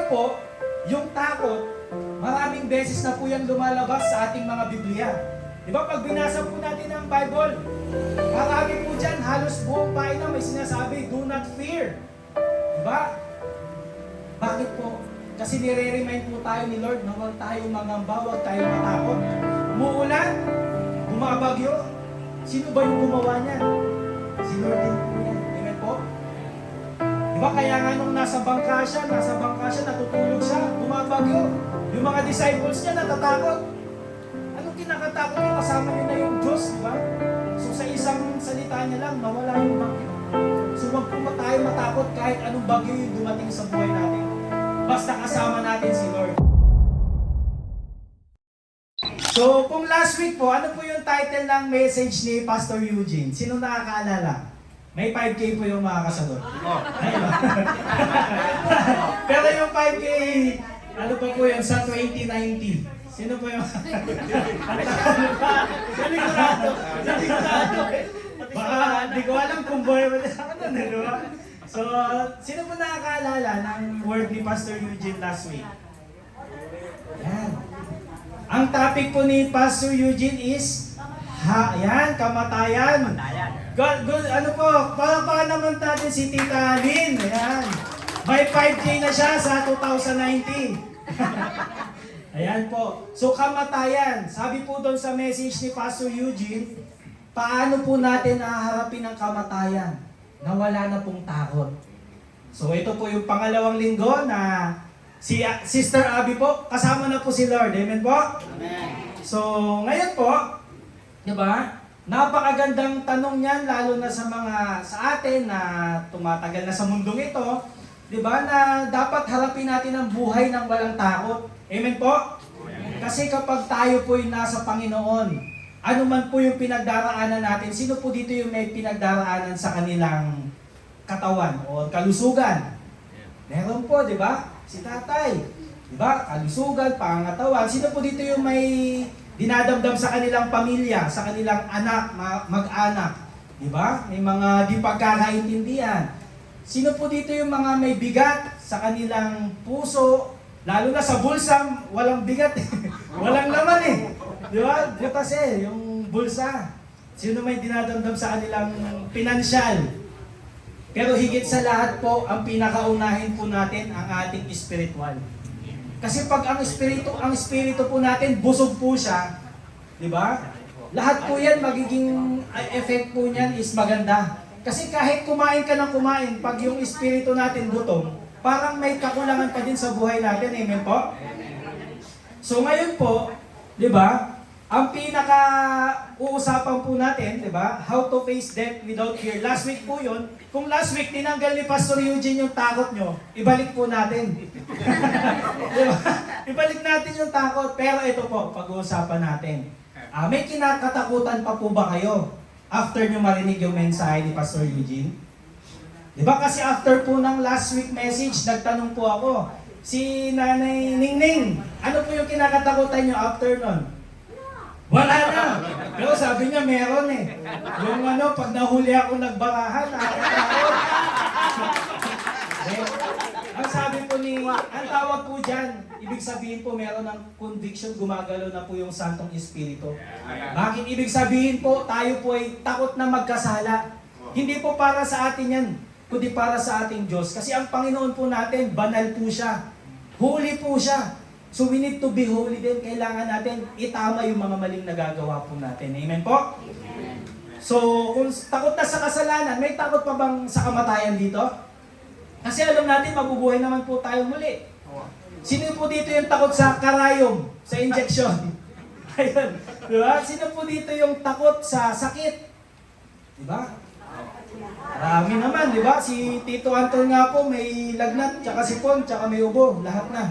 po, yung takot, maraming beses na po yan lumalabas sa ating mga Biblia. Di ba pag binasa po natin ang Bible, marami po dyan, halos buong pahina may sinasabi, do not fear. Di ba? Bakit po? Kasi nire-remind po tayo ni Lord na huwag tayong mangamba, huwag tayong matakot. Umuulan, bumabagyo, sino ba yung gumawa niyan? Si Lord din po yan. Amen po? Diba kaya nga nung nasa bangka siya, natutulog siya, bumabagyo. Yung mga disciples niya natatakot. Anong kinakatakot niya? Kasama niya na yung Diyos, diba? So sa isang salita niya lang, nawala yung bagyo. So huwag po tayo matakot kahit anong bagyo yung dumating sa buhay natin. Basta kasama natin si Lord. So kung last week po, ano po yung title ng message ni Pastor Eugene? Sino nakakaalala? May 5K po yung makakasagot. Pero yung 5K, ano pa po yun, sa 2019. Sino po yung... Naligurado. Baka, di ko alam kung boy mo na, diba? So, sino po nakakaalala ng word ni Pastor Eugene last week? Yan. Ang topic po ni Pastor Eugene is, kamatayan. Good, ano po, para naman natin si Tita Lynn. Ayan. May 5K na siya sa 2019. Ayan po. So, kamatayan. Sabi po doon sa message ni Pastor Eugene, paano po natin haharapin ang kamatayan na wala na pong takot? So, ito po yung pangalawang linggo na si Sister Abby po, kasama na po si Lord. Amen po? Amen. So, ngayon po, di ba? Napakagandang tanong niyan, lalo na sa atin na tumatagal na sa mundong ito, di ba, na dapat harapin natin ang buhay ng walang takot. Amen po? Kasi kapag tayo po yung nasa Panginoon, ano man po yung pinagdaraanan natin, sino po dito yung may pinagdaraanan sa kanilang katawan o kalusugan? Meron po, di ba? Si tatay, di ba? Kalusugan, pangangatawan. Sino po dito yung may dinadamdam sa kanilang pamilya, sa kanilang anak, mag-anak? Di ba? May mga di pagkakaintindihan. Sino po dito yung mga may bigat sa kanilang puso, lalo na sa bulsa, walang bigat. Walang laman eh. Di ba? Butas eh, yung bulsa. Sino may dinadamdam sa kanilang pinansyal? Pero higit sa lahat po, ang pinakaunahin po natin ang ating spiritual. Kasi pag ang espiritu po natin, busog po siya, di ba? Lahat po yan, magiging effect po niyan is maganda. Kasi kahit kumain ka ng kumain, pag yung espiritu natin gutom, parang may kakulangan pa din sa buhay natin. Amen po? So ngayon po, di ba, ang pinaka-uusapan po natin, di ba, how to face death without fear. Last week po yun. Kung last week tinanggal ni Pastor Eugene yung takot nyo, ibalik po natin. Diba? Ibalik natin yung takot. Pero ito po, pag-uusapan natin. May kinakatakutan pa po ba kayo after nyo marinig yung mensahe ni Pastor Eugene? Diba kasi after po ng last week message, nagtanong po ako, si Nanay Ningning, ano po yung kinakatakutan nyo after nun? Wala na. Pero sabi niya meron eh. Yung pag nahuli ako nagbarahan, nakakatakot. Ang sabi po ang tawag po dyan, ibig sabihin po meron ng conviction, gumagalaw na po yung Santong Espiritu. Bakit ibig sabihin po, tayo po ay takot na magkasala. Hindi po para sa atin yan, kundi para sa ating Diyos. Kasi ang Panginoon po natin, banal po siya. Holy po siya. So we need to be holy din. Kailangan natin itama yung mga maling nagagawa po natin. Amen po? Amen. So kung takot na sa kasalanan, may takot pa bang sa kamatayan dito? Kasi alam natin, mabubuhay naman po tayo muli. Sino po dito yung takot sa karayom, sa injection? Ayun. Diba? Sino po dito yung takot sa sakit? Diba? Marami naman, di ba? Si Tito Anton nga po, may lagnat, tsaka sipon, tsaka may ubo, lahat na.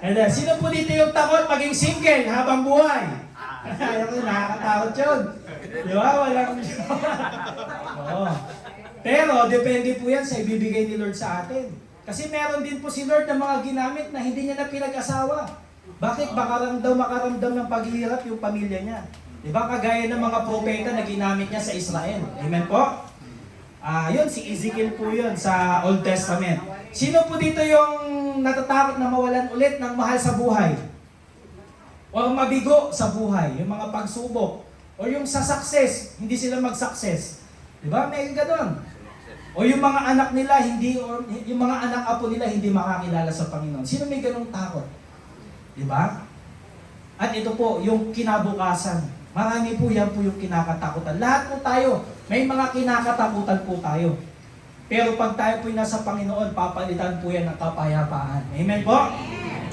And sino po dito yung takot maging single habang buhay? Nakakatakot yun. Di ba? Walang... Oo. Pero, depende po yan sa ibibigay ni Lord sa atin. Kasi meron din po si Lord na mga ginamit na hindi niya na pinag-asawa. Bakit? Makaramdam ng paghihirap yung pamilya niya. Di ba? Kagaya ng mga propeta na ginamit niya sa Israel. Amen po? Yun, si Ezekiel po yun sa Old Testament. Sino po dito yung natatakot na mawalan ulit ng mahal sa buhay. O mabigo sa buhay, yung mga pagsubok. O yung sa success, hindi sila mag-success. Di ba? May ganon. O yung mga anak nila, yung mga anak apo nila hindi makakilala sa Panginoon. Sino may ganong takot? Di ba? At ito po, yung kinabukasan. Marami po yan po yung kinakatakutan. Lahat po tayo, may mga kinakatakutan po tayo. Pero pag tayo po nasa Panginoon, papalitan po yan ng kapayapaan. Amen po?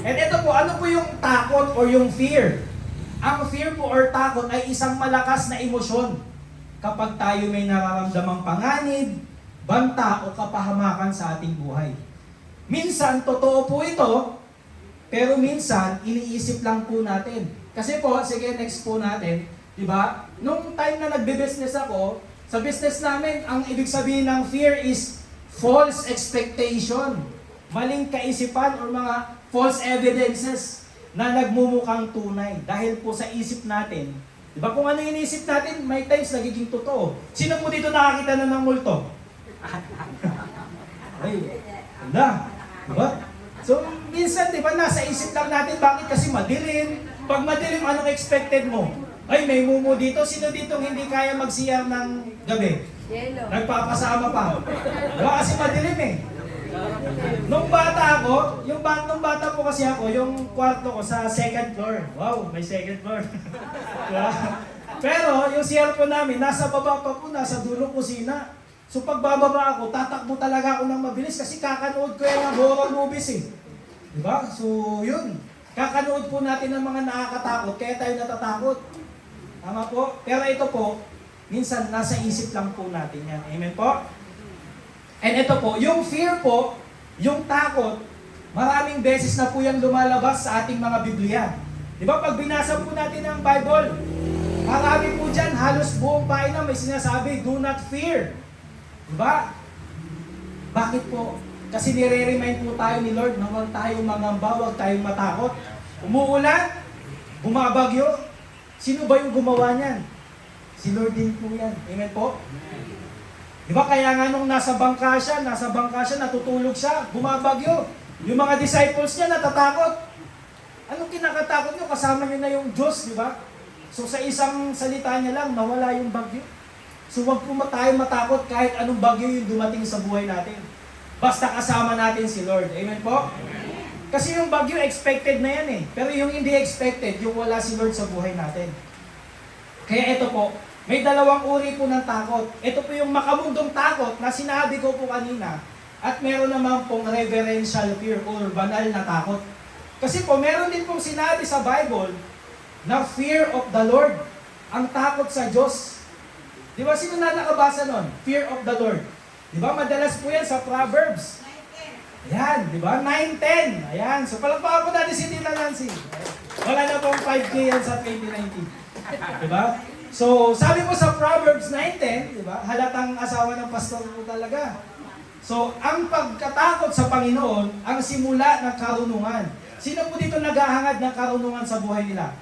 At ito po, ano po yung takot or yung fear? Ang fear po or takot ay isang malakas na emosyon kapag tayo may nararamdamang panganib, banta o kapahamakan sa ating buhay. Minsan, totoo po ito, pero minsan, iniisip lang po natin. Kasi po, sige, next po natin, di ba? Nung time na nagbe-business ako, sa business namin, ang ibig sabihin ng fear is false expectation. Maling kaisipan or mga false evidences na nagmumukhang tunay. Dahil po sa isip natin, di ba kung ano iniisip natin, may times nagiging totoo. Sino po dito nakakita na ng multo? Ay, wala. Diba? So, minsan, di ba, nasa isip lang natin, bakit kasi madilim? Pag madilim, anong expected mo? Ay, may mumu dito. Sino dito hindi kaya magsiyang ng gabi? Yellow. Nagpapasama pa. Diba? Kasi madilim eh. Nung bata ako, nung bata po kasi ako, yung kwarto ko sa second floor. Wow, may second floor. Diba? Pero, yung CR po namin, nasa baba pa po, nasa dulo kusina. So pagbababa ako, tatakbo talaga ako ng mabilis kasi kakanood ko yung horror movies eh. Diba? So yun. Kakanood po natin ng mga nakakatakot, kaya tayo natatakot. Tama po? Pero ito po, minsan nasa isip lang po natin yan. Amen po? And ito po, yung fear po, yung takot, maraming beses na po yung lumalabas sa ating mga Biblia. Diba? Pag binasa po natin ang Bible, marami po dyan, halos buong bahay na may sinasabi, do not fear. Diba? Bakit po? Kasi nire-remind po tayo ni Lord na huwag tayong mangamba, huwag tayong matakot. Umuulan, bumabagyo. Sino ba yung gumawa niyan? Si Lord din po yan. Amen po? Diba kaya nga nung nasa bangka siya, natutulog siya, bumabagyo. Yung mga disciples niya natatakot. Anong kinakatakot nyo? Kasama nyo na yung Diyos, di ba? So sa isang salita niya lang, nawala yung bagyo. So wag po tayo matakot kahit anong bagyo yung dumating sa buhay natin. Basta kasama natin si Lord. Amen po? Kasi yung bagyo expected na yan eh. Pero yung hindi expected, yung wala si Lord sa buhay natin. Kaya ito po, may dalawang uri po ng takot. Ito po yung makamundong takot na sinabi ko po kanina. At meron naman pong reverential fear or banal na takot. Kasi po, meron din pong sinabi sa Bible na fear of the Lord. Ang takot sa Diyos. Di ba, sino na nakabasa nun? Fear of the Lord. Di ba, madalas po yan sa Proverbs. Ayan, di ba? 9:10. Ayan, so palagpakan po natin si Tita Nancy. Wala na pong 5K yan sa 2019. Di ba? So, sabi po sa Proverbs 9:10, di ba? Halatang asawa ng pastor po talaga. So, ang pagkatakot sa Panginoon, ang simula ng karunungan. Sino po dito naghahangad ng karunungan sa buhay nila?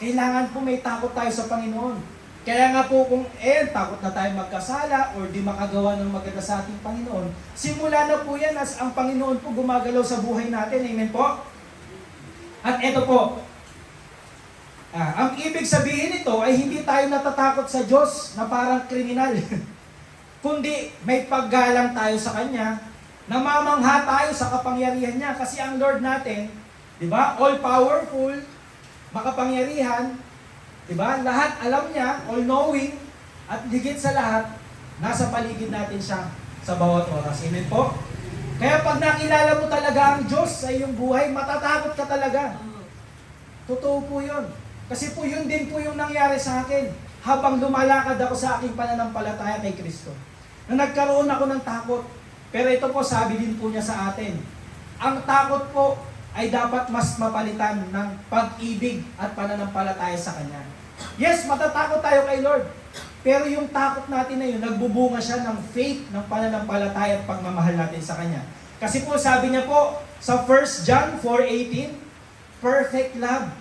Kailangan po may takot tayo sa Panginoon. Kaya nga po kung takot na tayo magkasala or di makagawa ng maganda sa ating Panginoon, simula na po yan as ang Panginoon po gumagalaw sa buhay natin. Amen po? At ito po, ang ibig sabihin nito ay hindi tayo natatakot sa Diyos na parang kriminal. Kundi may paggalang tayo sa Kanya, namamangha tayo sa kapangyarihan niya. Kasi ang Lord natin, di ba, all-powerful, makapangyarihan, diba? Lahat alam niya, all-knowing, at higit sa lahat, nasa paligid natin siya sa bawat oras. Amen po? Kaya pag nakilala mo talaga ang Diyos sa iyong buhay, matatakot ka talaga. Totoo po yun. Kasi po yun din po yung nangyari sa akin habang lumalakad ako sa aking pananampalataya kay Kristo. Na nagkaroon ako ng takot. Pero ito po, sabi din po niya sa atin, ang takot po ay dapat mas mapalitan ng pag-ibig at pananampalataya sa Kanya. Yes, matatakot tayo kay Lord. Pero yung takot natin na yun, nagbubunga siya ng faith, ng pananampalataya at pagmamahal natin sa Kanya. Kasi po, sabi niya po, sa 1 John 4:18, perfect love.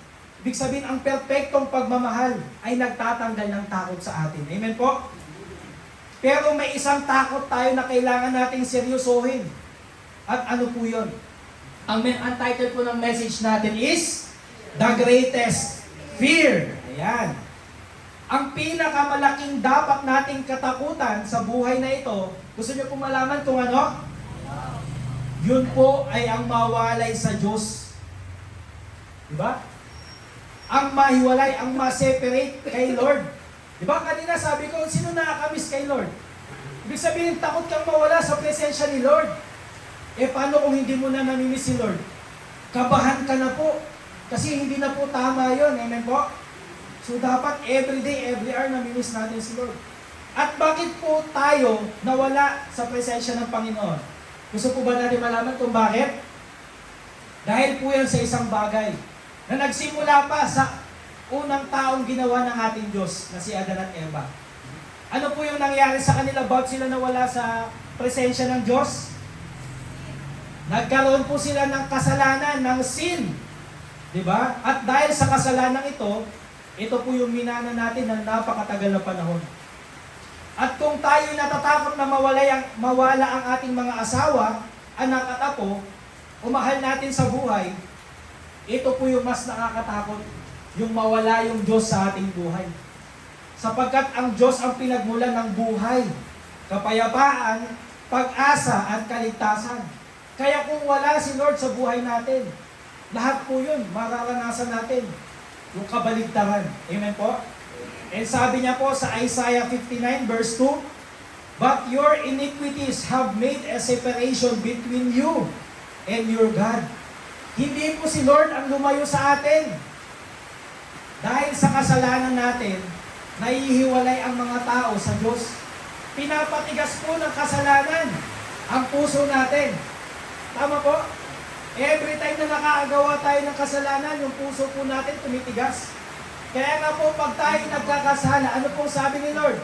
Ibig sabihin, ang perpektong pagmamahal ay nagtatanggal ng takot sa atin. Amen po? Pero may isang takot tayo na kailangan nating seryosohin. At ano po yun? Ang title po ng message natin is The Greatest Fear. Ayan. Ang pinakamalaking dapat nating katakutan sa buhay na ito, gusto niyo po malaman kung ano? Yun po ay ang mawalay sa Diyos. Diba? Ang mahiwalay, ang ma-separate kay Lord. Diba? Kanina sabi ko, sino nakakamiss kay Lord? Ibig sabihin, takot kang mawala sa presensya ni Lord. Paano kung hindi mo na namimiss si Lord? Kabahan ka na po. Kasi hindi na po tama yun. Amen po? So dapat every day, every hour namimiss natin si Lord. At bakit po tayo nawala sa presensya ng Panginoon? Gusto po ba natin malaman kung bakit? Dahil po yan sa isang bagay na nagsimula pa sa unang taong ginawa ng ating Diyos na si Adan at Eva. Ano po yung nangyari sa kanila? Bakit sila nawala sa presensya ng Diyos? Nagkaroon po sila ng kasalanan, ng sin. Diba? At dahil sa kasalanan ito po yung minana natin ng napakatagal na panahon. At kung tayo natatakot na mawala ang ating mga asawa, anak at apo, umahal natin sa buhay, ito po yung mas nakakatakot, yung mawala yung Diyos sa ating buhay. Sapagkat ang Diyos ang pinagmulan ng buhay, kapayapaan, pag-asa at kaligtasan. Kaya kung wala si Lord sa buhay natin, lahat po yun, mararanasan natin. Yung kabaligtaran. Amen po? And sabi niya po sa Isaiah 59 verse 2, "But your iniquities have made a separation between you and your God." Hindi po si Lord ang lumayo sa atin. Dahil sa kasalanan natin, naihiwalay ang mga tao sa Diyos. Pinapatigas po ng kasalanan ang puso natin. Tama po? Every time na nakagawa tayo ng kasalanan, yung puso po natin tumitigas. Kaya nga po, pag tayo nagkakasala, ano po sabi ni Lord?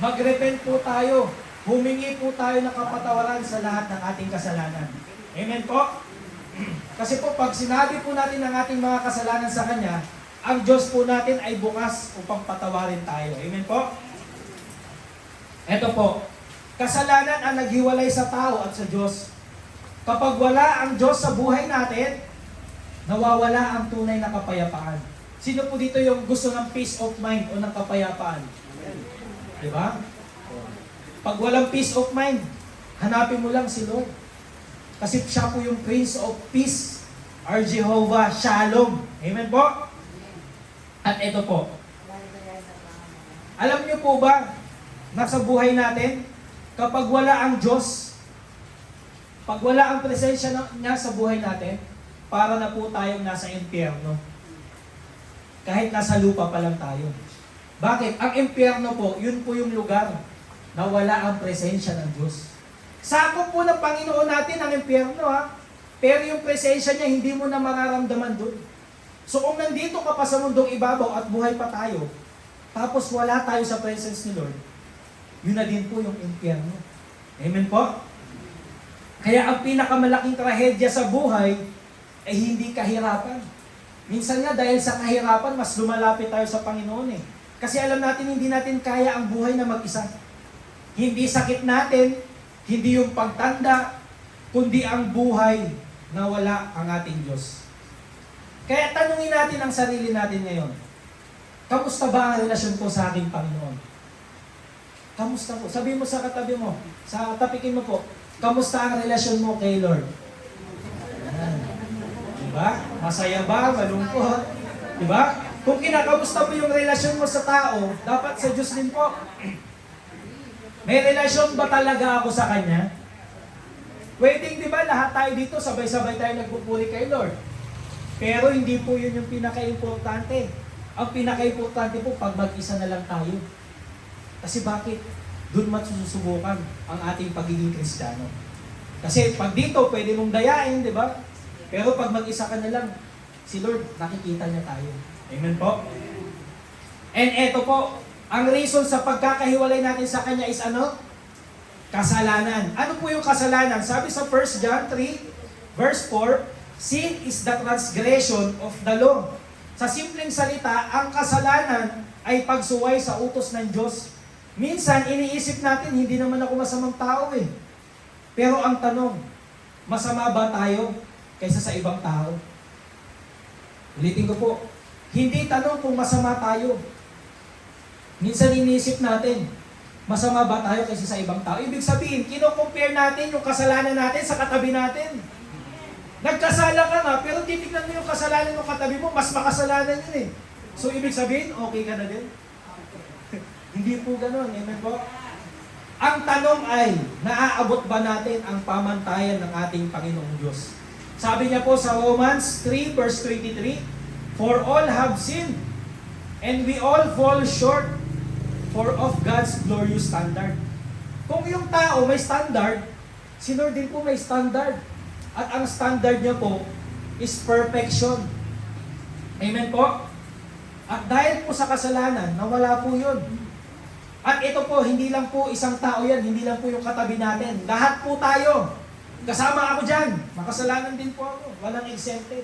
Mag-repent po tayo. Humingi po tayo ng kapatawaran sa lahat ng ating kasalanan. Amen po? Kasi po, pag sinabi po natin ang ating mga kasalanan sa Kanya, ang Diyos po natin ay bukas upang patawarin tayo. Amen po? Ito po, kasalanan ang naghiwalay sa tao at sa Diyos. Kapag wala ang Diyos sa buhay natin, nawawala ang tunay na kapayapaan. Sino po dito yung gusto ng peace of mind o ng kapayapaan? Diba? Pag walang peace of mind, hanapin mo lang si Lord. Kasi siya po yung Prince of Peace, our Jehovah Shalom. Amen po? At ito po. Alam niyo po ba, nasa buhay natin, kapag wala ang Diyos, pag wala ang presensya niya sa buhay natin, para na po tayong nasa impyerno. Kahit nasa lupa pa lang tayo. Bakit? Ang impyerno po, yun po yung lugar na wala ang presensya ng Diyos. Sakop po ng Panginoon natin ang impyerno ha. Pero yung presensya niya, hindi mo na mararamdaman doon. So kung nandito ka pa sa mundong ibabaw at buhay pa tayo, tapos wala tayo sa presence ni Lord, yun na din po yung impyerno. Amen po? Kaya ang pinakamalaking trahedya sa buhay ay hindi kahirapan. Minsan nga dahil sa kahirapan, mas lumalapit tayo sa Panginoon eh. Kasi alam natin hindi natin kaya ang buhay na mag-isa. Hindi sakit natin, hindi yung pagtanda, kundi ang buhay na wala ang ating Diyos. Kaya tanungin natin ang sarili natin ngayon. Kamusta ba ang relasyon ko sa aking Panginoon? Kamusta po? Sabihin mo sa katabi mo, sa tapikin mo po, kamusta ang relasyon mo kay Lord? Ayan. Diba? Masaya ba? Malungkot? Diba? Kung kinakamusta mo yung relasyon mo sa tao, dapat sa Diyos din po. May relasyon ba talaga ako sa Kanya? Pwedeng, di ba, lahat tayo dito, sabay-sabay tayo nagpupuri kay Lord. Pero hindi po yun yung pinaka-importante. Ang pinaka-importante po, pag mag-isa na lang tayo. Kasi bakit? Doon masusubukan ang ating pagiging Kristiyano. Kasi pag dito, pwede mong dayain, di ba? Pero pag mag-isa ka na lang, si Lord, nakikita niya tayo. Amen po? And eto po, ang reason sa pagkakahiwalay natin sa Kanya is ano? Kasalanan. Ano po yung kasalanan? Sabi sa 1 John 3, verse 4, "Sin is the transgression of the law." Sa simpleng salita, ang kasalanan ay pagsuway sa utos ng Diyos. Minsan, iniisip natin, hindi naman ako masamang tao eh. Pero ang tanong, masama ba tayo kaysa sa ibang tao? Ulitin ko po, hindi tanong kung masama tayo. Minsan iniisip natin, masama ba tayo kaysa sa ibang tao? Ibig sabihin, kino-compare natin yung kasalanan natin sa katabi natin. Nagkasala ka nga, pero titignan mo yung kasalanan ng katabi mo, mas makasalanan yun eh. So ibig sabihin, okay ka na din? Hindi po ganun, amen po? Ang tanong ay, naaabot ba natin ang pamantayan ng ating Panginoong Diyos? Sabi niya po sa Romans 3 verse 23, "For all have sinned, and we all fall short of God's glorious standard." Kung yung tao may standard, si Lord din po may standard. At ang standard niya po is perfection. Amen po? At dahil po sa kasalanan, nawala po yun. At ito po, hindi lang po isang tao yan, hindi lang po yung katabi natin. Lahat po tayo. Kasama ako dyan. Makasalanan din po ako. Walang exempted.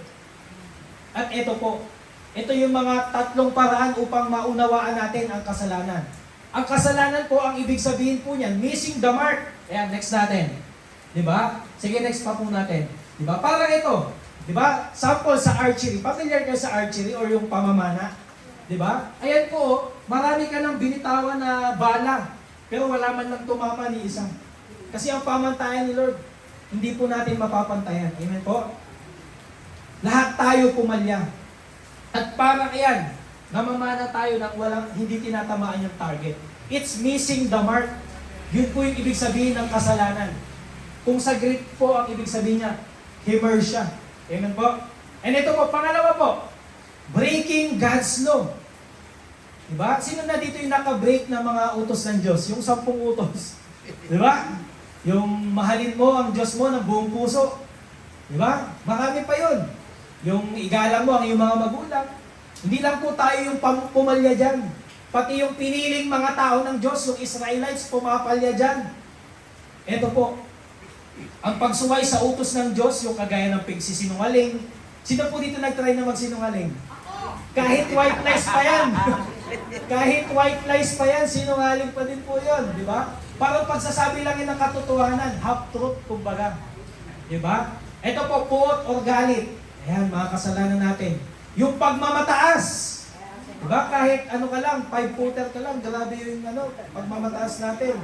At ito po, ito yung mga tatlong paraan upang maunawaan natin ang kasalanan. Ang kasalanan po, ang ibig sabihin po niyan, missing the mark. Ayan, next natin. Diba? Sige, next pa po natin. Diba? Parang ito. Diba? Sample sa archery. Familiar kayo sa archery or yung pamamana? Diba? Ayan po, marami ka ng binitawan na bala, pero wala man lang tumama ni isa. Kasi ang pamantayan ni Lord, hindi po natin mapapantayan. Amen po? Lahat tayo pumalya. At parang ayan, namamana tayo ng walang, hindi tinatamaan yung target. It's missing the mark. Yun po yung ibig sabihin ng kasalanan. Kung sa Greek po, ang ibig sabihin niya, hamertia. Amen po? And ito po, pangalawa po, breaking God's law. Diba? Sino na dito yung naka-break ng mga utos ng Diyos? Yung 10 utos. Diba? Yung mahalin mo ang Diyos mo ng buong puso. Diba? Marami pa yun. Yung igalang mo ang iyong mga magulang. Hindi lang po tayo yung pumalya dyan. Pati yung piniling mga tao ng Diyos, yung Israelites, pumapalya dyan. Ito po, ang pagsuway sa utos ng Diyos, yung kagaya ng pagsisinungaling. Sino po dito nag-try na magsinungaling? Kahit white lies pa yan. Kahit white lies pa yan, sinungaling pa din po yun. Di ba? Parang pagsasabi lang yun ng katotohanan, half-truth, kumbaga. Di ba? Ito po, puot or galit. Ayan, mga kasalanan natin. Yung pagmamataas. Di ba? Kahit ano ka lang, 5-footer ka lang, grabe yung pagmamataas natin.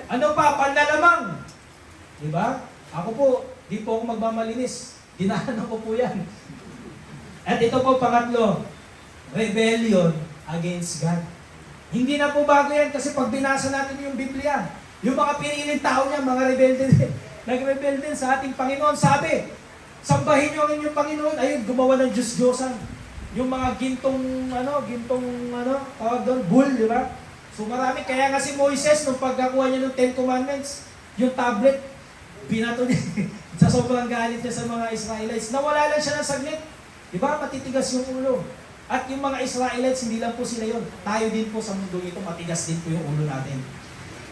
Ano pa? Panlalamang. Di ba? Ako po, di po ako magmamalinis. Dinahan ko po yan. At ito po, pangatlo, rebellion against God. Hindi na po bago yan kasi pag binasa natin yung Biblia, yung mga piniling tao niya, mga rebelde din. Nag-rebel din sa ating Panginoon. Sabi, sambahin niyo ang inyong Panginoon. Ayun, gumawa ng Diyos-Diyosan. Yung mga gintong tawag doon, bull, di ba? So marami. Kaya nga si Moises, nung pagkakuha niya ng 10 Commandments, yung tablet, binato niya sa sobrang galit niya sa mga Israelites. Nawala lang siya ng saglit. Di ba? Matitigas yung ulo. At yung mga Israelites, hindi lang po sila yun. Tayo din po sa mundo ito, matigas din po yung ulo natin.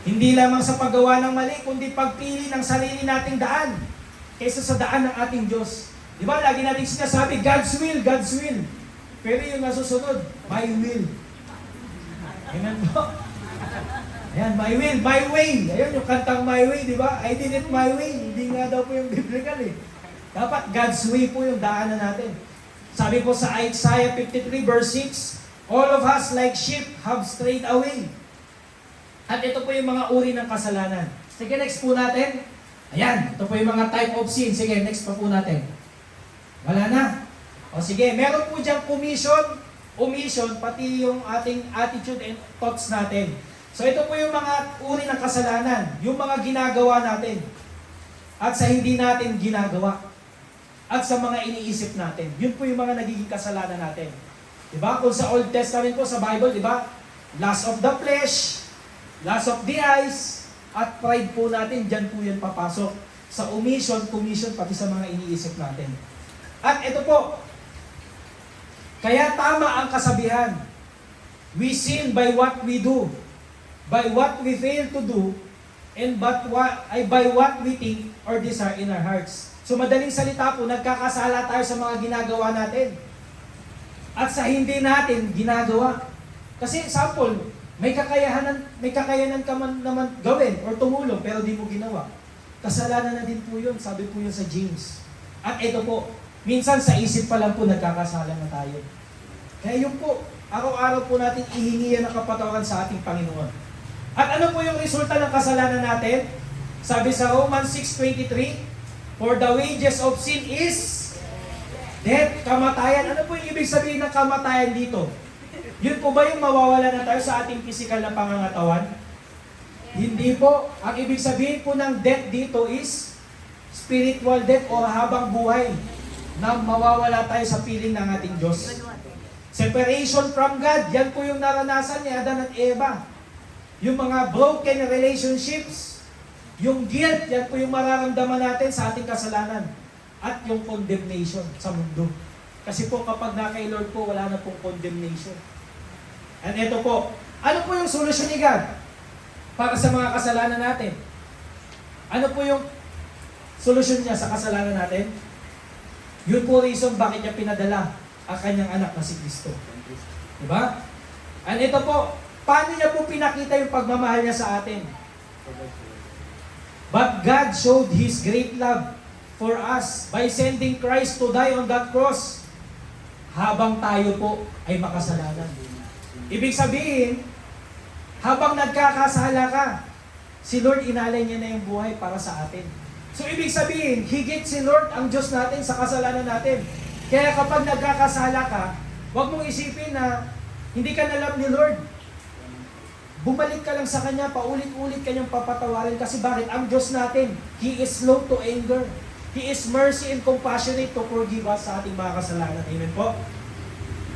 Hindi lamang sa paggawa ng mali, kundi pagpili ng sarili nating daan kaysa sa daan ng ating Diyos. Di ba? Lagi natin sinasabi, God's will, God's will. Pero yung nasusunod, my will. Amen po? Ayan, my will, my way. Ayan, yung kantang my way, di ba? I did it my way. Hindi nga daw po yung biblical eh. Dapat God's way po yung daanan natin. Sabi po sa Isaiah 53 verse 6, all of us like sheep have strayed away. At ito po yung mga uri ng kasalanan. Sige, next po natin. Ayan, ito po yung mga type of sin. Sige, next pa po natin. Wala na. O sige, meron po dyan omission, pati yung ating attitude and thoughts natin. So ito po yung mga uri ng kasalanan, yung mga ginagawa natin at sa hindi natin ginagawa at sa mga iniisip natin. Yun po yung mga nagiging kasalanan natin. Diba? Kung sa Old Testament po, sa Bible, diba? Lust of the flesh, lust of the eyes, at pride po natin, dyan po yan papasok. Sa omission, commission, pati sa mga iniisip natin. At ito po, kaya tama ang kasabihan. We sin by what we do, by what we fail to do, and by what we think or desire in our hearts. So madaling salita po, nagkakasala tayo sa mga ginagawa natin. At sa hindi natin ginagawa. Kasi sample, may kakayanan ka man naman gawin or tumulong pero di mo ginawa. kasalanan na din po yun. Sabi po yun sa James. At ito po, minsan sa isip pa lang po nagkakasala na tayo. Kaya yun po, araw-araw po natin ihingi yan ng kapatawaran sa ating Panginoon. At ano po yung resulta ng kasalanan natin? Sabi sa Romans 6:23, for the wages of sin is death, kamatayan. Ano po yung ibig sabihin ng kamatayan dito? Yun po ba yung mawawala na tayo sa ating physical na pangangatawan? Hindi po. Ang ibig sabihin po ng death dito is spiritual death o habang buhay na mawawala tayo sa piling ng ating Diyos. Separation from God, yan po yung naranasan ni Adan at Eva. Yung mga broken relationships, yung guilt, yan po yung mararamdaman natin sa ating kasalanan. At yung condemnation sa mundo. Kasi po kapag na kay Lord po, wala na pong condemnation. And ito po, ano po yung solusyon ni God para sa mga kasalanan natin? Ano po yung solusyon niya sa kasalanan natin? Yun po reason bakit niya pinadala ang kanyang anak na si Kristo. Diba? And ito po, paano niya po pinakita yung pagmamahal niya sa atin? But God showed His great love for us by sending Christ to die on that cross habang tayo po ay makasalanan. Ibig sabihin, habang nagkakasala ka, si Lord inalay niya na yung buhay para sa atin. So ibig sabihin, higit si Lord ang Diyos natin sa kasalanan natin. Kaya kapag nagkakasala ka, huwag mong isipin na hindi ka na love ni Lord. Bumalik ka lang sa Kanya, paulit-ulit Kanyang papatawarin. Kasi bakit? Ang Diyos natin, He is slow to anger. He is mercy and compassionate to forgive us sa ating mga kasalanan. Amen po?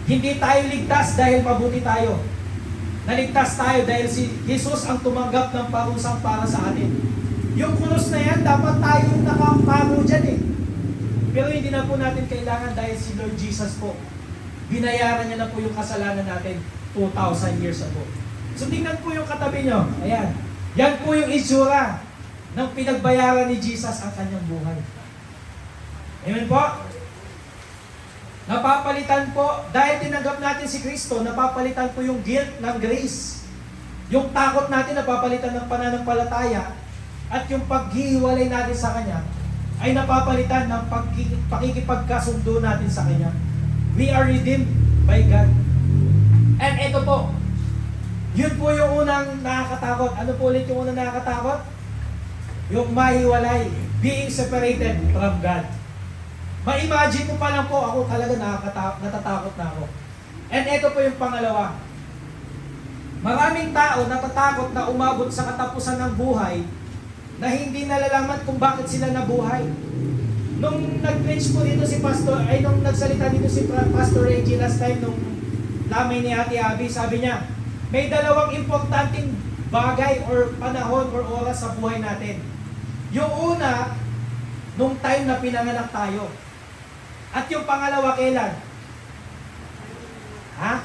Hindi tayo ligtas dahil mabuti tayo. Naligtas tayo dahil si Jesus ang tumanggap ng parusang para sa atin. Yung krus na yan, dapat tayo nakaparo dyan eh. Pero hindi na po natin kailangan dahil si Lord Jesus po, binayaran niya na po yung kasalanan natin 2,000 years ago. So tingnan po yung katabi nyo. Ayan. Yan po yung itsura ng pinagbayaran ni Jesus ang kanyang buhay. Amen po? Napapalitan po, dahil tinanggap natin si Kristo, napapalitan po yung guilt ng grace. Yung takot natin napapalitan ng pananampalataya at yung paghihiwalay natin sa Kanya ay napapalitan ng pakikipagkasundo natin sa Kanya. We are redeemed by God. And ito po, yun po yung unang nakakatakot. Ano po ulit yung unang nakakatakot? Yung mahiwalay, being separated from God. Ma-imagine ko pa lang po, ako talaga natatakot na ako. And ito po yung pangalawa. Maraming tao natatakot na umabot sa katapusan ng buhay na hindi nalalaman kung bakit sila nabuhay. Nung nag-preach po dito si Pastor, ay nung nagsalita dito si Pastor Reggie last time, nung lamay ni Ate Abby, sabi niya, may dalawang importanteng bagay or panahon or oras sa buhay natin. Yung una, nung time na pinanganak tayo. At yung pangalawa, kailan? Ha?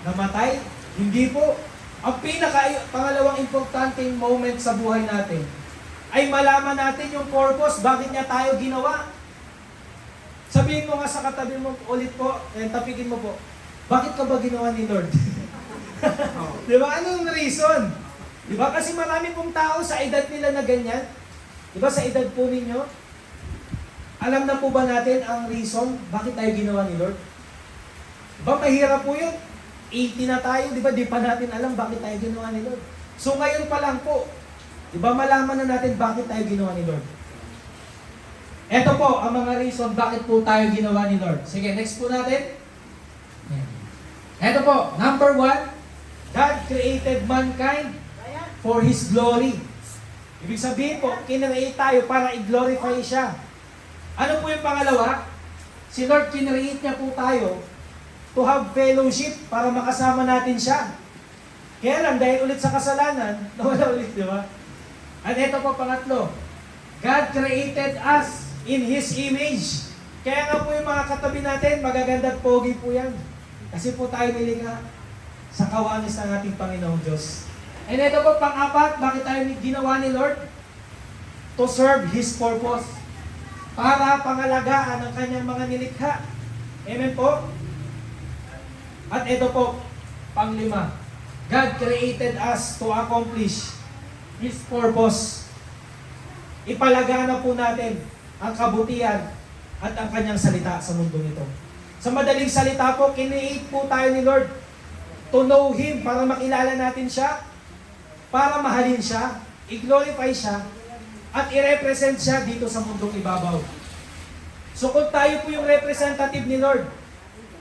Namatay? Hindi po. Ang pangalawang importanteng moment sa buhay natin ay malaman natin yung purpose, bakit niya tayo ginawa. Sabihin mo nga sa katabi mo ulit po, tapikin mo po, bakit ka ba ginawa ni Lord? Di ba? Anong reason? Di ba? Kasi marami pong tao sa edad nila na ganyan. Di ba sa edad po ninyo? Alam na po ba natin ang reason bakit tayo ginawa ni Lord? Di ba mahirap po yun? 80 na tayo, di ba? Di pa natin alam bakit tayo ginawa ni Lord. So ngayon pa lang po, di ba malaman na natin bakit tayo ginawa ni Lord? Ito po ang mga reason bakit po tayo ginawa ni Lord. Sige, next po natin. Ito po, number 1, God created mankind for His glory. Ibig sabihin po, kinreate tayo para i-glorify siya. Ano po yung pangalawa? Si Lord kinreate niya po tayo to have fellowship para makasama natin siya. Kaya lang, dahil ulit sa kasalanan, nawala ulit, di ba? At ito po pangatlo, God created us in His image. Kaya nga po yung mga katabi natin, magaganda at pogi po yan. Kasi po tayo nilikha sa kawanis ng ating Panginoong Diyos. And ito po, pang-apat, bakit tayo ginawa ni Lord? To serve His purpose. Para pangalagaan ang kanyang mga nilikha. Amen po? At ito po, pang-5, God created us to accomplish His purpose. ipalagana po natin ang kabutihan at ang kanyang salita sa mundo nito. Sa madaling salita po, kiniit po tayo ni Lord to know Him, para makilala natin siya, para mahalin siya, i-glorify siya, at i-represent siya dito sa mundong ibabaw. So kung tayo po yung representative ni Lord,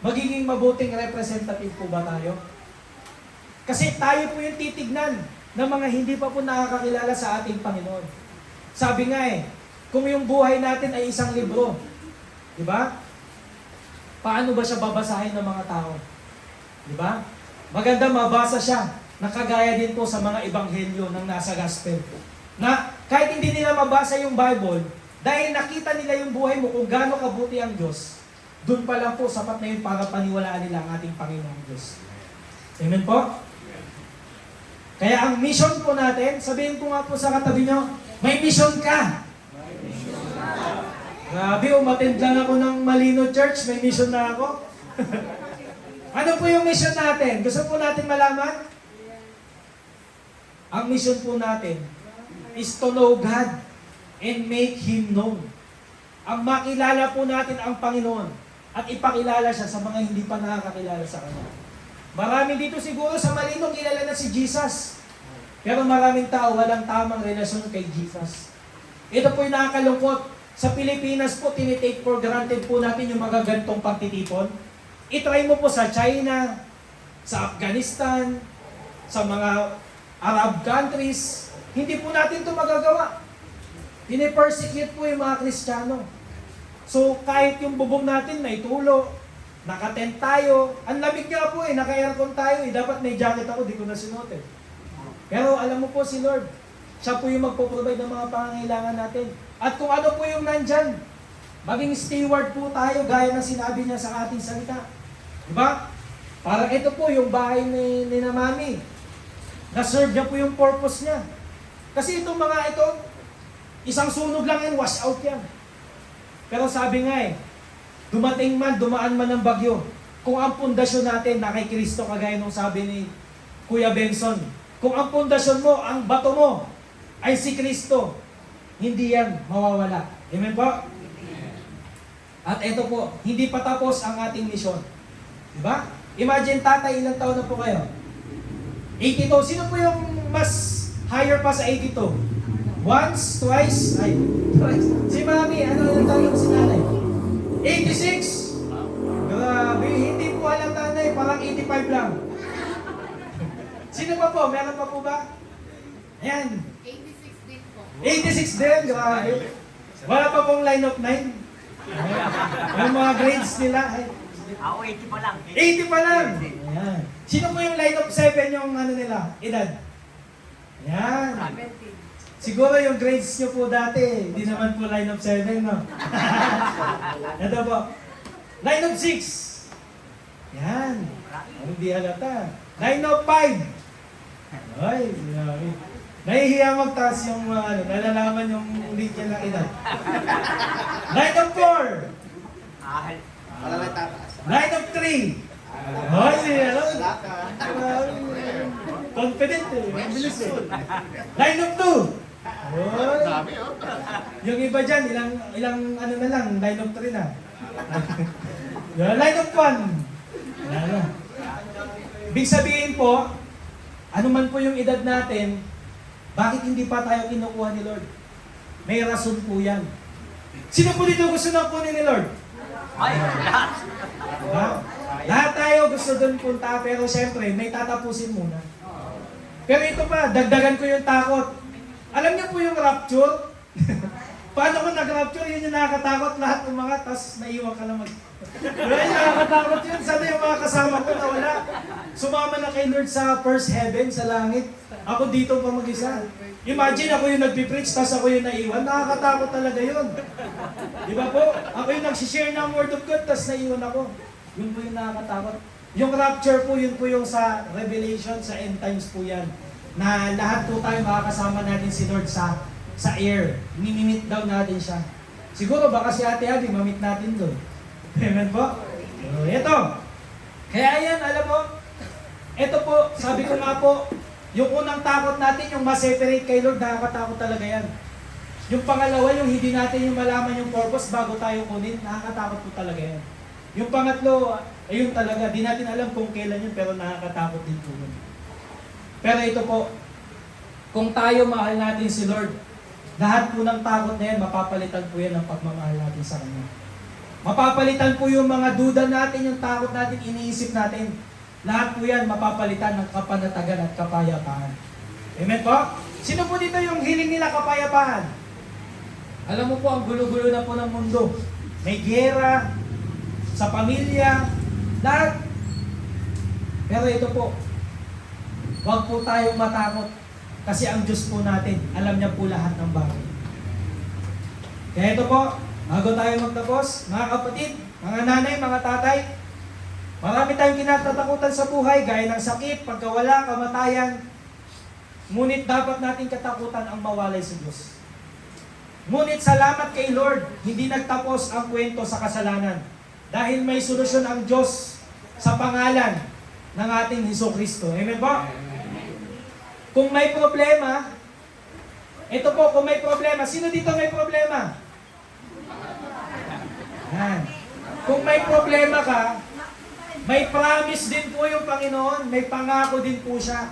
magiging mabuting representative po ba tayo? Kasi tayo po yung titignan ng mga hindi pa po nakakakilala sa ating Panginoon. Sabi nga kung yung buhay natin ay isang libro, di ba? Paano ba siya babasahin ng mga tao? Di ba? Maganda mabasa siya, nakagaya din po sa mga ebanghelyo ng nasa gospel. Na kahit hindi nila mabasa yung Bible, dahil nakita nila yung buhay mo kung gaano kabuti ang Diyos, doon pa lang po sapat na yun para paniwalaan nila ang ating Panginoong Diyos. Amen po? Kaya ang mission po natin, sabihin ko nga po sa katabi nyo, may mission ka! Grabe, umattend lang ako ng Malino Church, may mission na ako. Ano po yung mission natin? Gusto po natin malaman? Ang mission po natin is to know God and make Him known. Ang makilala po natin ang Panginoon at ipakilala siya sa mga hindi pa nakakakilala sa Kanya. Marami dito siguro sa Malino kilala na si Jesus. Pero maraming tao walang tamang relasyon kay Jesus. Ito po yung nakakalungkot. Sa Pilipinas po, tinitake for granted po natin yung mga gantong pagtitipon. I-try mo po sa China, sa Afghanistan, sa mga Arab countries. Hindi po natin ito magagawa. Pinipersecute po yung mga Kristiyano. So kahit yung bubong natin may tulo, nakatent tayo, ang lamig nga po naka-aircon tayo dapat may jacket ako, di ko na sinuot Pero alam mo po si Lord, siya po yung magpo-provide ng mga pangangailangan natin. At kung ano po yung nandyan, maging steward po tayo gaya ng sinabi niya sa ating salita. Diba? Parang ito po yung bahay ni na Mami. Na-serve niya po yung purpose niya. Kasi itong mga ito, isang sunog lang yan, wash out yan. Pero sabi nga dumaan man ng bagyo, kung ang pundasyon natin na kay Kristo, kagaya nung sabi ni Kuya Benson, kung ang pundasyon mo, ang bato mo, ay si Kristo, hindi yan mawawala. Amen po? At ito po, hindi pa tapos ang ating misyon. Diba? Imagine tatay, ilang taon na po kayo? 82. Sino po yung mas higher pa sa 82? Once, twice, twice. Si Mami, ano yung taon si nanay? 86. Grabe, hindi po alam nanay, parang 85 lang. Sino pa po? Meron pa po ba? Ayan. 86 din po. 86 din, grabe. Wala pa pong line of 9. Yung mga grades nila. Ako 80 pa lang. 80 pa lang. Ayan. Sino po yung line of 7 yung ano nila, edad? Ayan. 17. Siguro yung grades nyo po dati, hindi naman po line of 7, no? Ito po. Line of 6. Yan. Hindi halata. Line of 5. Ay, grabe. Nahihiya magtaas yung nalalaman yung lead niya ng edad. Line of 4. Line of 3. Ay, confident Bilis Line of 2. Yung iba dyan, ilang ano na lang, line of 3 na. Line of 1. Ibig sabihin po, ano man po yung edad natin, bakit hindi pa tayo kinukuha ni Lord? May rason po yan. Sino po dito gusto na kunin ni Lord? Ay, lahat. Diba? Lahat tayo gusto doon punta, pero syempre, may tatapusin muna. Pero ito pa, dagdagan ko yung takot. Alam niyo po yung rapture? Paano kung nag-rapture, yun yung nakakatakot, lahat umangat, tapos naiwan ka lang Right, nakakatakot yun. Sana yung mga kasama ko na wala. Sumama na kay Lord sa first heaven, sa langit. Ako dito pa mag-isa. Imagine ako yung nagpipreach, tapos ako yung naiwan. Nakakatakot talaga yun. Di ba po? Ako yung nagsishare ng word of God, tapos naiwan ako. Yun po yung nakakatakot. Yung rapture po, yun po yung sa Revelation, sa end times po yan. Na lahat po tayo makakasama natin si Lord sa air. Mimimit daw natin siya. Siguro baka si Ate Abby, mamit natin doon. Amen po? So, ito. Kaya yan, alam mo, ito po, sabi ko nga po, yung unang takot natin, yung ma-separate kay Lord, nakakatakot talaga yan. Yung pangalawa, yung hindi natin yung malaman yung purpose bago tayo kunin, nakakatakot po talaga yan. Yung pangatlo, ayun talaga, di natin alam kung kailan yun, pero nakakatakot din po yun. Pero ito po, kung tayo mahal natin si Lord, lahat po ng takot na yan, mapapalitan po yan ng pagmamahal natin sa Kanya. Mapapalitan po yung mga duda natin, yung takot natin, iniisip natin. Lahat po yan mapapalitan ng kapanatagan at kapayapaan. Amen po? Sino po dito yung hiling nila kapayapaan? Alam mo po, ang gulo-gulo na po ng mundo. May giyera, sa pamilya, lahat. Pero ito po, huwag po tayong matakot. Kasi ang Diyos po natin, alam niya po lahat ng bagay. Kaya ito po, bago tayo magtapos, mga kapatid, mga nanay, mga tatay, marami tayong kinatatakutan sa buhay, gaya ng sakit, pagkawala, kamatayan. Ngunit dapat natin katakutan ang mawalay sa Diyos. Ngunit salamat kay Lord, hindi nagtapos ang kwento sa kasalanan. Dahil may solusyon ang Diyos sa pangalan ng ating Hesukristo. Amen po? Kung may problema, ito po, kung may problema, sino dito may problema? Yan. Kung may problema ka, may promise din po yung Panginoon, may pangako din po siya.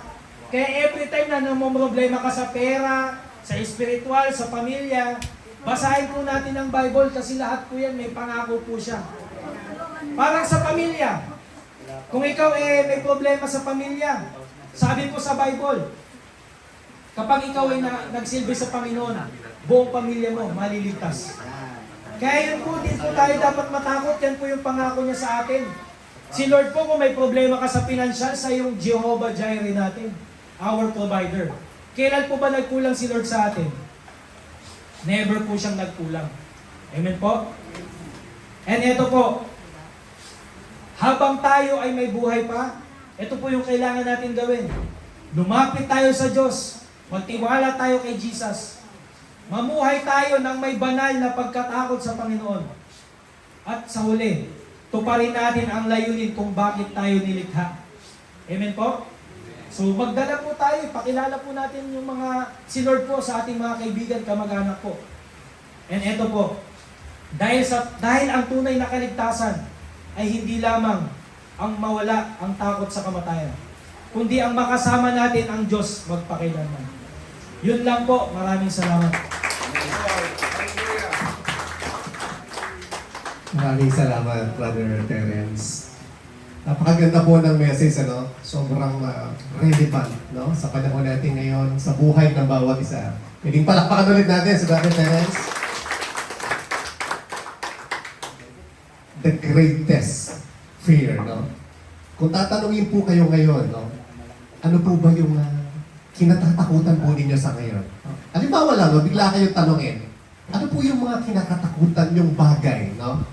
Kaya every time na namumroblema ka sa pera, sa spiritual, sa pamilya, basahin po natin ang Bible kasi lahat po yan may pangako po siya. Parang sa pamilya, kung ikaw may problema sa pamilya, sabi po sa Bible, kapag ikaw ay nagsilbi sa Panginoon, buong pamilya mo maliligtas. Kaya yun po, din po tayo dapat matakot, yan po yung pangako niya sa atin. Si Lord po, kung may problema ka sa financial, sa yung Jehovah Jireh natin, our provider. Kailan po ba nagkulang si Lord sa atin? Never po siyang nagkulang. Amen po? And ito po, habang tayo ay may buhay pa, ito po yung kailangan natin gawin. Lumapit tayo sa Diyos. Magtiwala tayo kay Jesus. Mamuhay tayo ng may banal na pagkatakot sa Panginoon. At sa huli, tuparin natin ang layunin kung bakit tayo nilikha. Amen po? So magdala po tayo, pakilala po natin yung mga si Lord po sa ating mga kaibigan, kamag-anak po. And eto po, dahil ang tunay na kaligtasan ay hindi lamang ang mawala ang takot sa kamatayan, kundi ang makasama natin ang Diyos magpakailanman. Yun lang po, maraming salamat. Maraming salamat, Brother Terence. Napakaganda po ng message, ano? Sobrang relevant, no? Sa panahon natin ngayon, sa buhay ng bawat isa. Pwedeng palakpakan ulit natin si Brother Terence. The greatest fear, no? Kung tatanungin po kayo ngayon, no? Ano po ba yung kinatatakutan po ninyo sa ngayon? Halimbawa lang, no? Bigla kayong tanungin, ano po yung mga kinakatakutan yung bagay, no?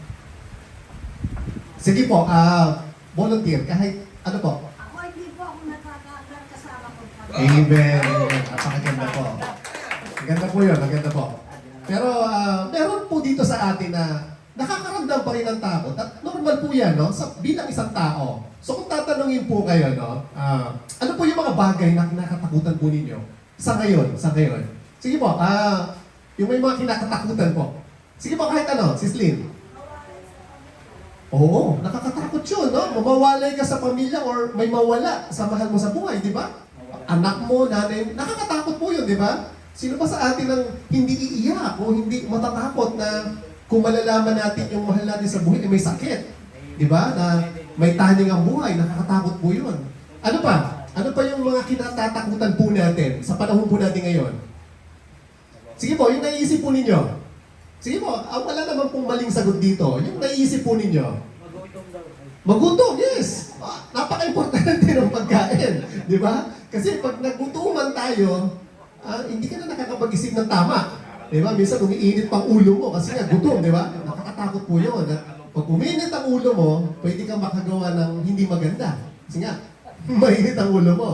Sige po, volunteer, kahit ano po? Ako hindi po ako nakakagat kasama ko. Amen. Amen. Napakaganda po. Maganda po yun, maganda po. Pero meron po dito sa atin na nakakaramdam pa rin ng takot. At normal po yan, no? Bilang isang tao. So kung tatanungin po kayo, no? Ano po yung mga bagay na kinakatakutan po ninyo? Sa ngayon, sa ngayon. Sige po, yung may mga kinakatakutan po. Sige po, kahit ano, Sis Lynn. Oo, nakakatakot yun, no? Mamawalay ka sa pamilya or may mawala sa mahal mo sa buhay, di ba? Anak mo, nanay, nakakatakot po yun, di ba? Sino ba sa atin ang hindi iiyak o hindi matatakot na kung malalaman natin yung mahal natin sa buhay, may sakit, di ba? Na may taning ang buhay, nakakatakot po yun. Ano pa? Ano pa yung mga kinatatakutan po natin sa panahon po natin ngayon? Sige po, yung naiisip po ninyo. Sige po, wala naman pong maling sagot dito. Yung naiisip po ninyo. Magutom, yes. Napaka-importante ng pagkain. Di ba? Kasi pag nagutuman tayo, hindi ka na nakakapag-isip ng tama. Di ba? Minsan umiinit pang ulo mo kasi nga gutom, di ba? Nakakatakot po yun. At pag umiinit ang ulo mo, pwede kang makagawa ng hindi maganda. Kasi nga, mainit ang ulo mo.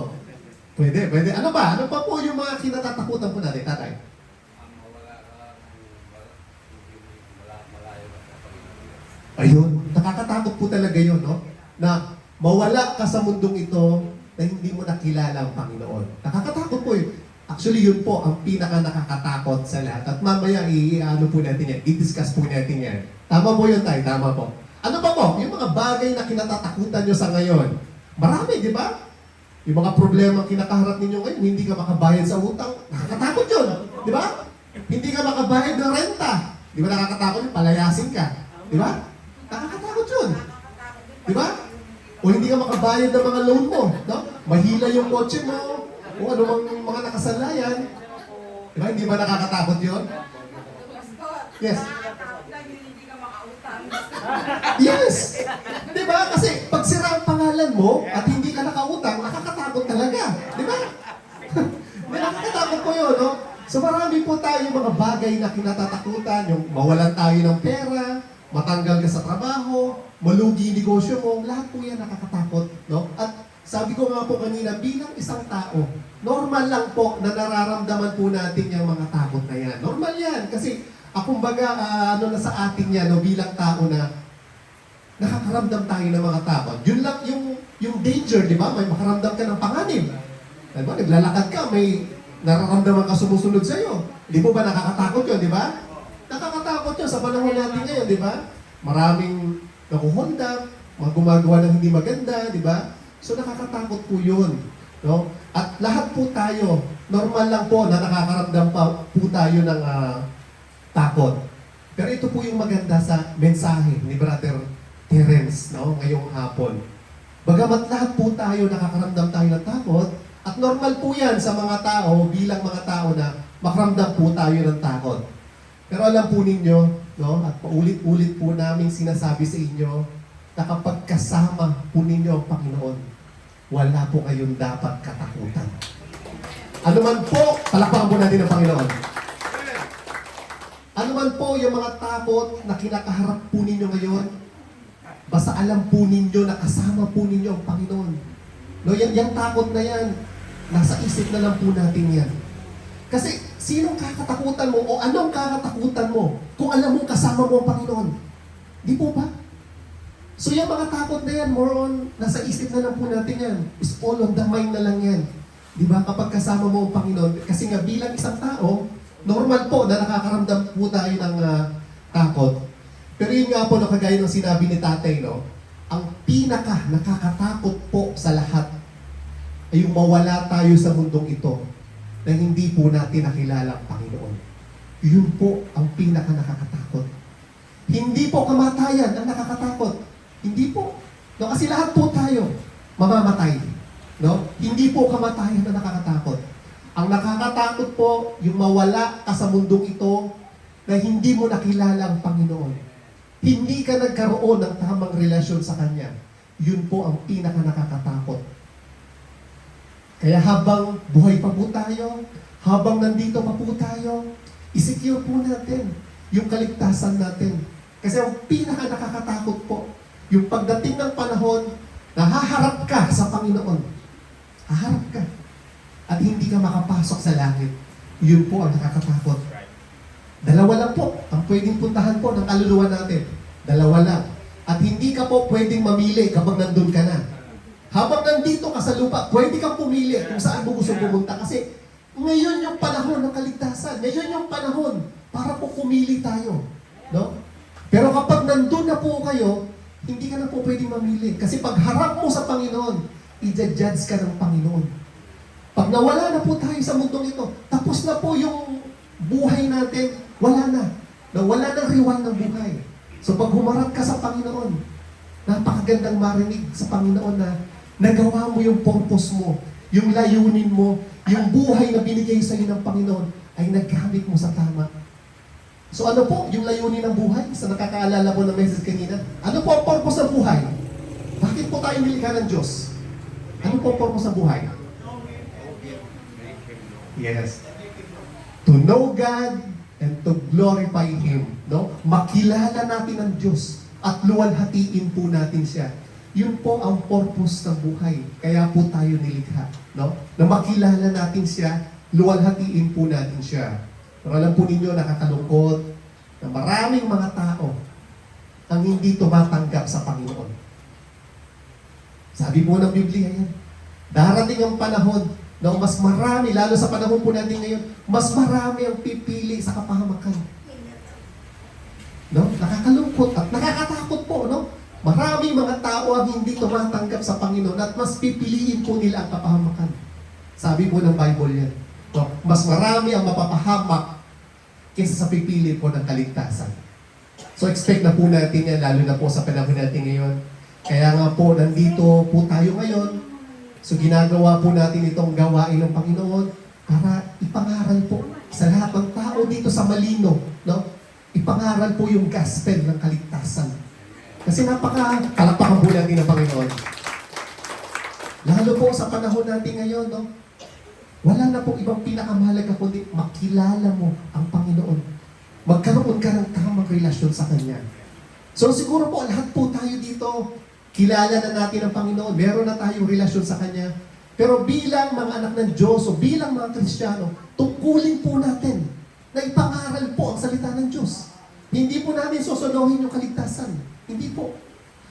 Pwede, pwede. Ano ba? Ano pa po yung mga kinatatakutan po natin, tatay? Ayun, nakakatakot po talaga yun, no? Na mawala ka sa mundong ito na hindi mo nakilala ang Panginoon. Nakakatakot po yun. Actually, yun po ang pinaka nakakatakot sa lahat. At mamaya, i-ano po natin yan, i-discuss po natin yan. Tama po yun tayo, tama po. Ano pa po? Yung mga bagay na kinatatakutan nyo sa ngayon. Marami, di ba? Yung mga problema kinakaharap ninyo ngayon, hindi ka makabayad sa utang. Nakakatakot yun, di ba? Hindi ka makabayad ng renta. Di ba nakakatakot yun? Palayasin ka. Di ba? Nakakatakot yun. Di ba? O hindi ka makabayad ng mga loan mo. No? Mahila yung kotse mo. O ano mang mga nakasalayan. Di ba? Hindi ba nakakatakot yun? Yes. Yes! Di ba? Kasi pag sira ang pangalan mo at hindi ka nakautang, nakakatakot talaga. Di ba? Nakakatakot po yun, no? So marami po tayo mga bagay na kinatatakutan, yung mawalan tayo ng pera, matanggal ka sa trabaho, malugi yung negosyo mo, lahat po yan nakakatakot, no? At sabi ko nga po kanina, bilang isang tao, normal lang po na nararamdaman po natin yung mga takot na yan. Normal yan, kasi kumbaga, ano na sa atin yan, no, bilang tao na nakakaramdam tayo ng mga takot. Yun lang yung danger, di ba? May makaramdam ka ng panganib. Diba? Naglalakad ka, may nararamdaman ka sumusunod sa'yo. Di po ba nakakatakot yun, di ba? Nakakatakot yun sa panahon natin ngayon, di ba? Maraming nakuhonda, mga gumagawa ng hindi maganda, di ba? So nakakatakot po yun. No? At lahat po tayo, normal lang po na nakakaramdam pa po tayo ng takot. Pero ito po yung maganda sa mensahe ni Brother Terence, no? Ngayong hapon. Bagamat lahat po tayo nakakaramdam tayo ng takot, at normal po yan sa mga tao, bilang mga tao na makaramdam po tayo ng takot. Pero alam po ninyo, no? At paulit-ulit po namin sinasabi sa inyo, na kapag kasama po ninyo ang Panginoon, wala po kayong dapat katakutan. Ano man po, palakpakan po natin ang Panginoon. Ano man po yung mga takot na kinakaharap po ninyo ngayon, basta alam po ninyo na kasama po ninyo ang Panginoon. No, yung takot na yan, nasa isip na lang po natin yan. Kasi sinong kakatakutan mo o anong kakatakutan mo kung alam mo kasama mo ang Panginoon? Di po ba? So yung mga takot na yan, more on, nasa isip na lang po natin yan. It's all on the mind na lang yan. Di ba? Kapag kasama mo ang Panginoon, kasi nga bilang isang tao, normal po na nakakaramdam po tayo ng takot. Pero yun nga po, no, kagaya ng sinabi ni tatay, no, ang pinaka nakakatakot po sa lahat ay yung mawala tayo sa mundong ito na hindi po natin nakilala ang Panginoon. Yun po ang pinaka nakakatakot. Hindi po kamatayan ang nakakatakot. Hindi po. No, kasi lahat po tayo mamamatay. No? Hindi po kamatayan na nakakatakot. Ang nakakatakot po, yung mawala ka sa mundong ito na hindi mo nakilala ang Panginoon. Hindi ka nagkaroon ng tamang relasyon sa Kanya. Yun po ang pinaka nakakatakot. Kaya habang buhay pa po tayo, habang nandito pa po tayo, isecure po natin yung kaligtasan natin. Kasi ang pinaka nakakatakot po, yung pagdating ng panahon, nahaharap ka sa Panginoon. Haharap ka. At hindi ka makapasok sa langit. Yun po ang nakakatakot. Dalawa lang po ang pwedeng puntahan po ng kaluluwa natin. Dalawa lang. At hindi ka po pwedeng mamili kapag nandun ka na. Habang nandito ka sa lupa, pwede kang pumili kung saan mo gusto pumunta. Kasi ngayon yung panahon ng kaligtasan. Ngayon yung panahon para po pumili tayo. No? Pero kapag nandun na po kayo, hindi ka na po pwedeng mamili. Kasi pag harap mo sa Panginoon, i-judge ka ng Panginoon. Pag nawala na po tayo sa mundong ito, tapos na po yung buhay natin, wala na. Nawala ng riwang ng buhay. So pag humarap ka sa Panginoon, napakagandang marinig sa Panginoon na nagawa mo yung purpose mo, yung layunin mo, yung buhay na binigay sa iyo ng Panginoon ay naggamit mo sa tama. So ano po yung layunin ng buhay? Sa nakakaalala mo ng message kanina, ano po ang purpose ng buhay? Bakit po tayo nilikha ng Diyos? Ano po ang purpose ng buhay? Yes. To know God and to glorify Him. No? Makilala natin ang Diyos at luwalhatiin po natin siya. Yun po ang purpose ng buhay. Kaya po tayo nilikha. No? Na makilala natin siya, luwalhatiin po natin siya. Pero alam po ninyo, nakakalungkot na maraming mga tao ang hindi tumatanggap sa Panginoon. Sabi po ng Biblia yan, darating ang panahon No, mas marami, lalo sa panahon po natin ngayon, mas marami ang pipili sa kapahamakan. No? Nakakalungkot at nakakatakot po, no? Maraming mga tao ang hindi tumatanggap sa Panginoon at mas pipiliin po nila ang kapahamakan. Sabi po ng Bible yan. No? Mas marami ang mapapahamak kaysa sa pipili po ng kaligtasan. So expect na po natin yan, lalo na po sa panahon natin ngayon. Kaya nga po, nandito po tayo ngayon. So ginagawa po natin itong gawain ng Panginoon para ipangaral po sa lahat ng tao dito sa Malino, no? Ipangaral po yung gospel ng kaligtasan. Kasi palakpakan po natin ng Panginoon. Lalo po sa panahon natin ngayon, no? Wala na pong ibang pinakamahalaga kundi makilala mo ang Panginoon. Magkaroon ka ng tamang relasyon sa Kanya. So siguro po lahat po tayo dito, kilala na natin ang Panginoon, meron na tayong relasyon sa Kanya. Pero bilang mga anak ng Diyos o bilang mga Kristiyano, tungkulin po natin na ipangaral po ang salita ng Diyos. Hindi po natin susunuhin yung kaligtasan. Hindi po.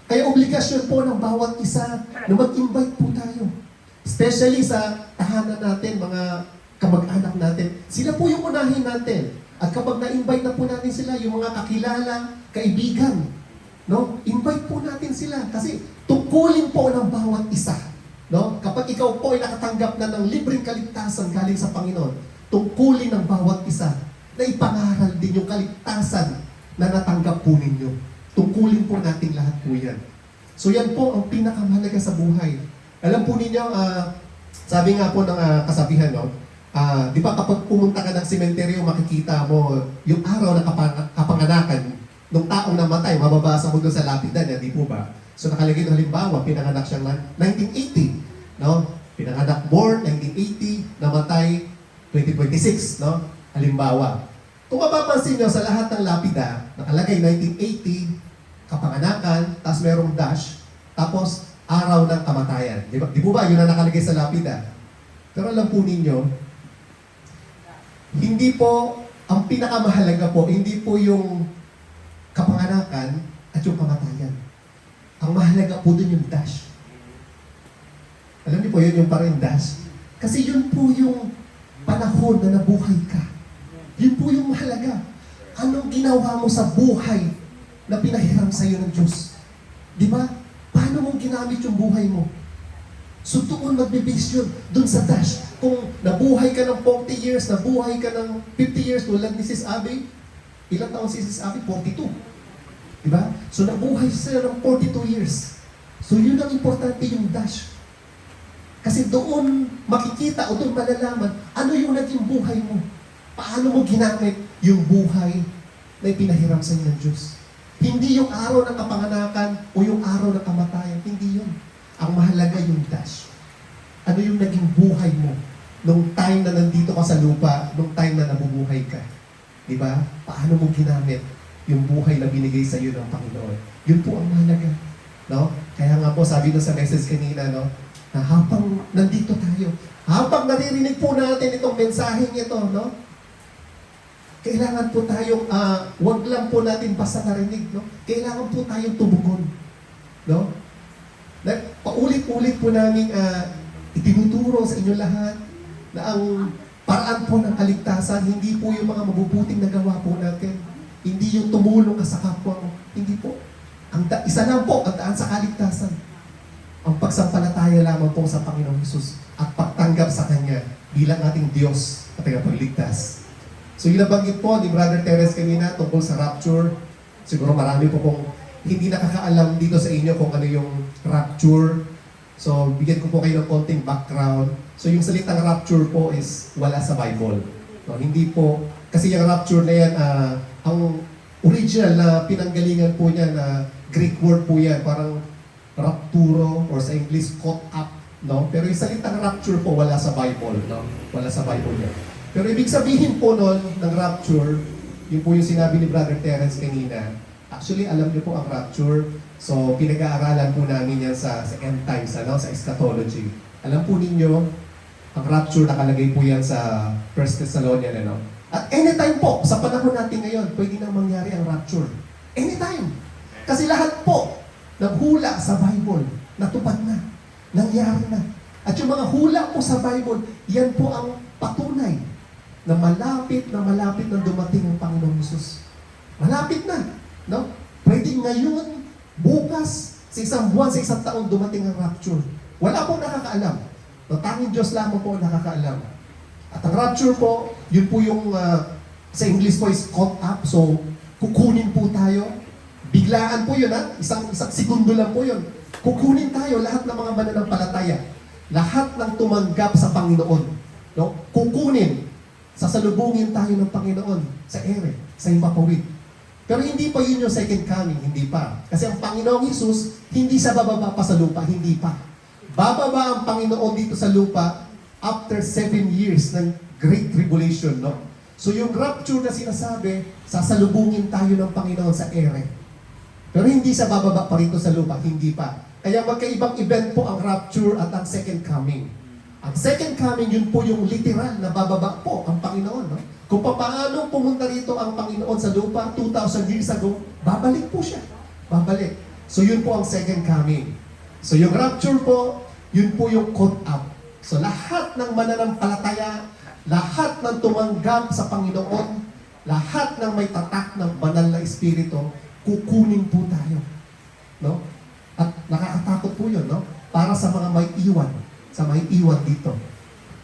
Kaya obligasyon po ng bawat isa na mag-invite po tayo. Especially sa tahanan natin, mga kamag-anak natin. Sila po yung unahin natin. At kapag na-invite na po natin sila, yung mga kakilala, kaibigan, no? Invite po natin sila. Kasi tungkulin po ng bawat isa. No? Kapag ikaw po ay nakatanggap na ng libreng kaligtasan galing sa Panginoon, tungkulin ng bawat isa na ipangaral din yung kaligtasan na natanggap po ninyo. Tungkulin po natin lahat po yan. So yan po ang pinakamahalaga sa buhay. Alam po ninyo, sabi nga po ng kasabihan, no? Di ba kapag pumunta ka ng sementeryo, makikita mo yung araw na kapanganakan ng taong namatay, mababasa mo doon sa lapidan, di po ba? So nakalagay ng halimbawa, pinanganak siyang 1980, no? Pinanganak born 1980, namatay 2026, no? Halimbawa. Kung mapapansin nyo sa lahat ng lapida, nakalagay 1980, kapanganakan, tapos merong dash, tapos araw ng kamatayan. Di po ba? Yun ang nakalagay sa lapida. Pero alam po ninyo, hindi po, ang pinakamahalaga po, hindi po yung kapanganakan at yung kamatayan. Ang mahalaga po dun yung dash. Alam niyo po, yun yung parang dash. Kasi yun po yung panahon na nabuhay ka. Yun po yung mahalaga. Anong ginawa mo sa buhay na pinahiram sa iyo ng Diyos? Di ba? Paano mo ginamit yung buhay mo? So doon magbe-base yun, doon sa dash. Kung nabuhay ka ng 40 years, nabuhay ka ng 50 years, tulad ni Sis Abby, ilang taon si Sis Abby? 42. Di ba? So nabuhay siya ng 42 years. So yun ang importante yung dash. Kasi doon makikita o doon malalaman ano yung naging buhay mo. Paano mo ginamit yung buhay na ipinahiram sa inyo ng Diyos? Hindi yung araw ng kapanganakan o yung araw ng kamatayan. Hindi yun. Ang mahalaga yung dash. Ano yung naging buhay mo nung time na nandito ka sa lupa, nung time na nabubuhay ka? Di ba? Paano mo ginamit yung buhay na binigay sa iyo ng Panginoon? Yun po ang mahalaga. No? Kaya nga po, sabi na sa message kanina, no? Na habang nandito tayo, habang naririnig po natin itong mensaheng ito, no? Kailangan po tayong, wag lang po natin basta narinig, no? Kailangan po tayong tumugon, no? Paulit-ulit po namin itinuturo sa inyo lahat na ang paraan po ng kaligtasan, hindi po yung mga mabubuting nagawa po natin. Hindi yung tumulong ka sa kapwa mo. Hindi po. Isa lang po ang daan sa kaligtasan. Ang pagsampalataya lamang po sa Panginoong Hesus at pagtanggap sa Kanya bilang ating Diyos at tagapagligtas. So yung nabanggit po ni Brother Terence kanina tungkol sa rapture, siguro marami po pong hindi nakakaalam dito sa inyo kung ano yung rapture. So bigyan ko po kayo ng konting background. So yung salitang rapture po is wala sa Bible. No, hindi po, kasi yung rapture na yan, ang original na pinanggalingan po niya na Greek word po yan, parang rapturo or sa English caught up. No? Pero yung salitang rapture po wala sa Bible. No? Wala sa Bible yan. Pero ibig sabihin po nun ng rapture, yun po yung sinabi ni Brother Terence kanina. Actually, alam niyo po ang rapture. So, pinag-aaralan po namin yan sa end times, sa eschatology. Alam po ninyo, ang rapture nakalagay po yan sa 1 Thessalonians, At anytime po, sa panahon natin ngayon, pwede nang mangyari ang rapture. Anytime. Kasi lahat po, naghula sa Bible, natupad na, nangyari na. At yung mga hula po sa Bible, yan po ang patunay na malapit na dumating ang Panginoong Hesus. Malapit na. No? Pwede ngayon, bukas, sa isang buwan, sa isang taon, dumating ang rapture. Wala pong nakakaalam. No, tanging Diyos lamang po ang nakakaalam. At ang rapture po, yun po yung, sa English po is caught up. So, kukunin po tayo. Biglaan po yun, ha? Isang segundo lang po yun. Kukunin tayo lahat ng mga mananampalataya. Lahat ng tumanggap sa Panginoon. No? Kukunin. Sasalubungin tayo ng Panginoon sa ere, sa himpapawid. Pero hindi pa yun yung second coming, hindi pa. Kasi ang Panginoong Hesus, hindi sa bababa pa sa lupa, hindi pa. Bababa ang Panginoon dito sa lupa after 7 years ng Great Tribulation, no? So yung rapture na sinasabi, sasalubungin tayo ng Panginoon sa ere. Pero hindi sa bababa pa rito sa lupa, hindi pa. Kaya magkaibang event po ang rapture at ang second coming. Ang second coming, yun po yung literal na bababa po ang Panginoon. No? Kung paano pumunta rito ang Panginoon sa lupa 2,000 years ago, babalik po siya. Babalik. So yun po ang second coming. So yung rapture po, yun po yung caught up. So lahat ng mananampalataya, lahat ng tumanggap sa Panginoon, lahat ng may tatak ng banal na espiritu, kukunin po tayo. No? At nakakatakot po yun, no? Para sa mga may iwan. Sa may iwan dito.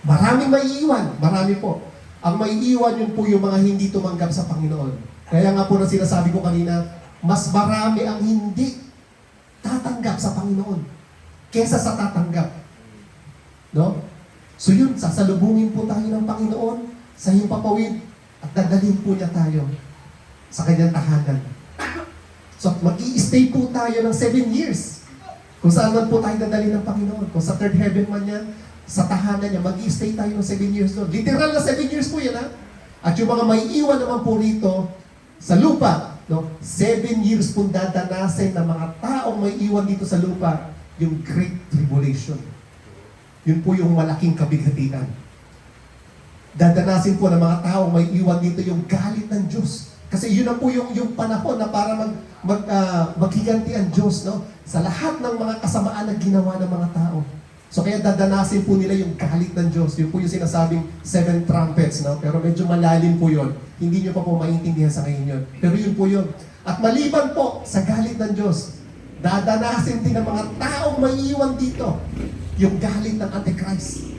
Maraming may iwan. Marami po. Ang may iwan yun po yung mga hindi tumanggap sa Panginoon. Kaya nga po na sinasabi ko kanina, mas marami ang hindi tatanggap sa Panginoon kesa sa tatanggap. No? So yun, sasalubungin po tayo ng Panginoon sa himpapawid at dadalhin po niya tayo sa kanyang tahanan. So mag-i-stay po tayo ng 7 years. Kung saan man po tayo dadalhin ng Panginoon. Kung sa third heaven man yan, sa tahanan niya, mag-i-stay tayo ng 7 years doon. Literal na 7 years po yan, ha? At yung mga may iwan naman po rito sa lupa, no? 7 years po dadanasin ng mga taong may iwan dito sa lupa, yung Great Tribulation. Yun po yung malaking kabighatian. Dadanasin po ng mga taong may iwan dito yung galit ng Diyos. Kasi yun na po yung panahon na para maghiganti ang Diyos, no? Sa lahat ng mga kasamaan na ginawa ng mga tao. So kaya dadanasin po nila yung galit ng Diyos. Yun po yung sinasabing 7 trumpets, no? Pero medyo malalim po yun. Hindi nyo pa po maintindihan sa ngayon yun. Pero yun po yun. At maliban po sa galit ng Diyos, dadanasin din ng mga taong may iwan dito yung galit ng Antichrist.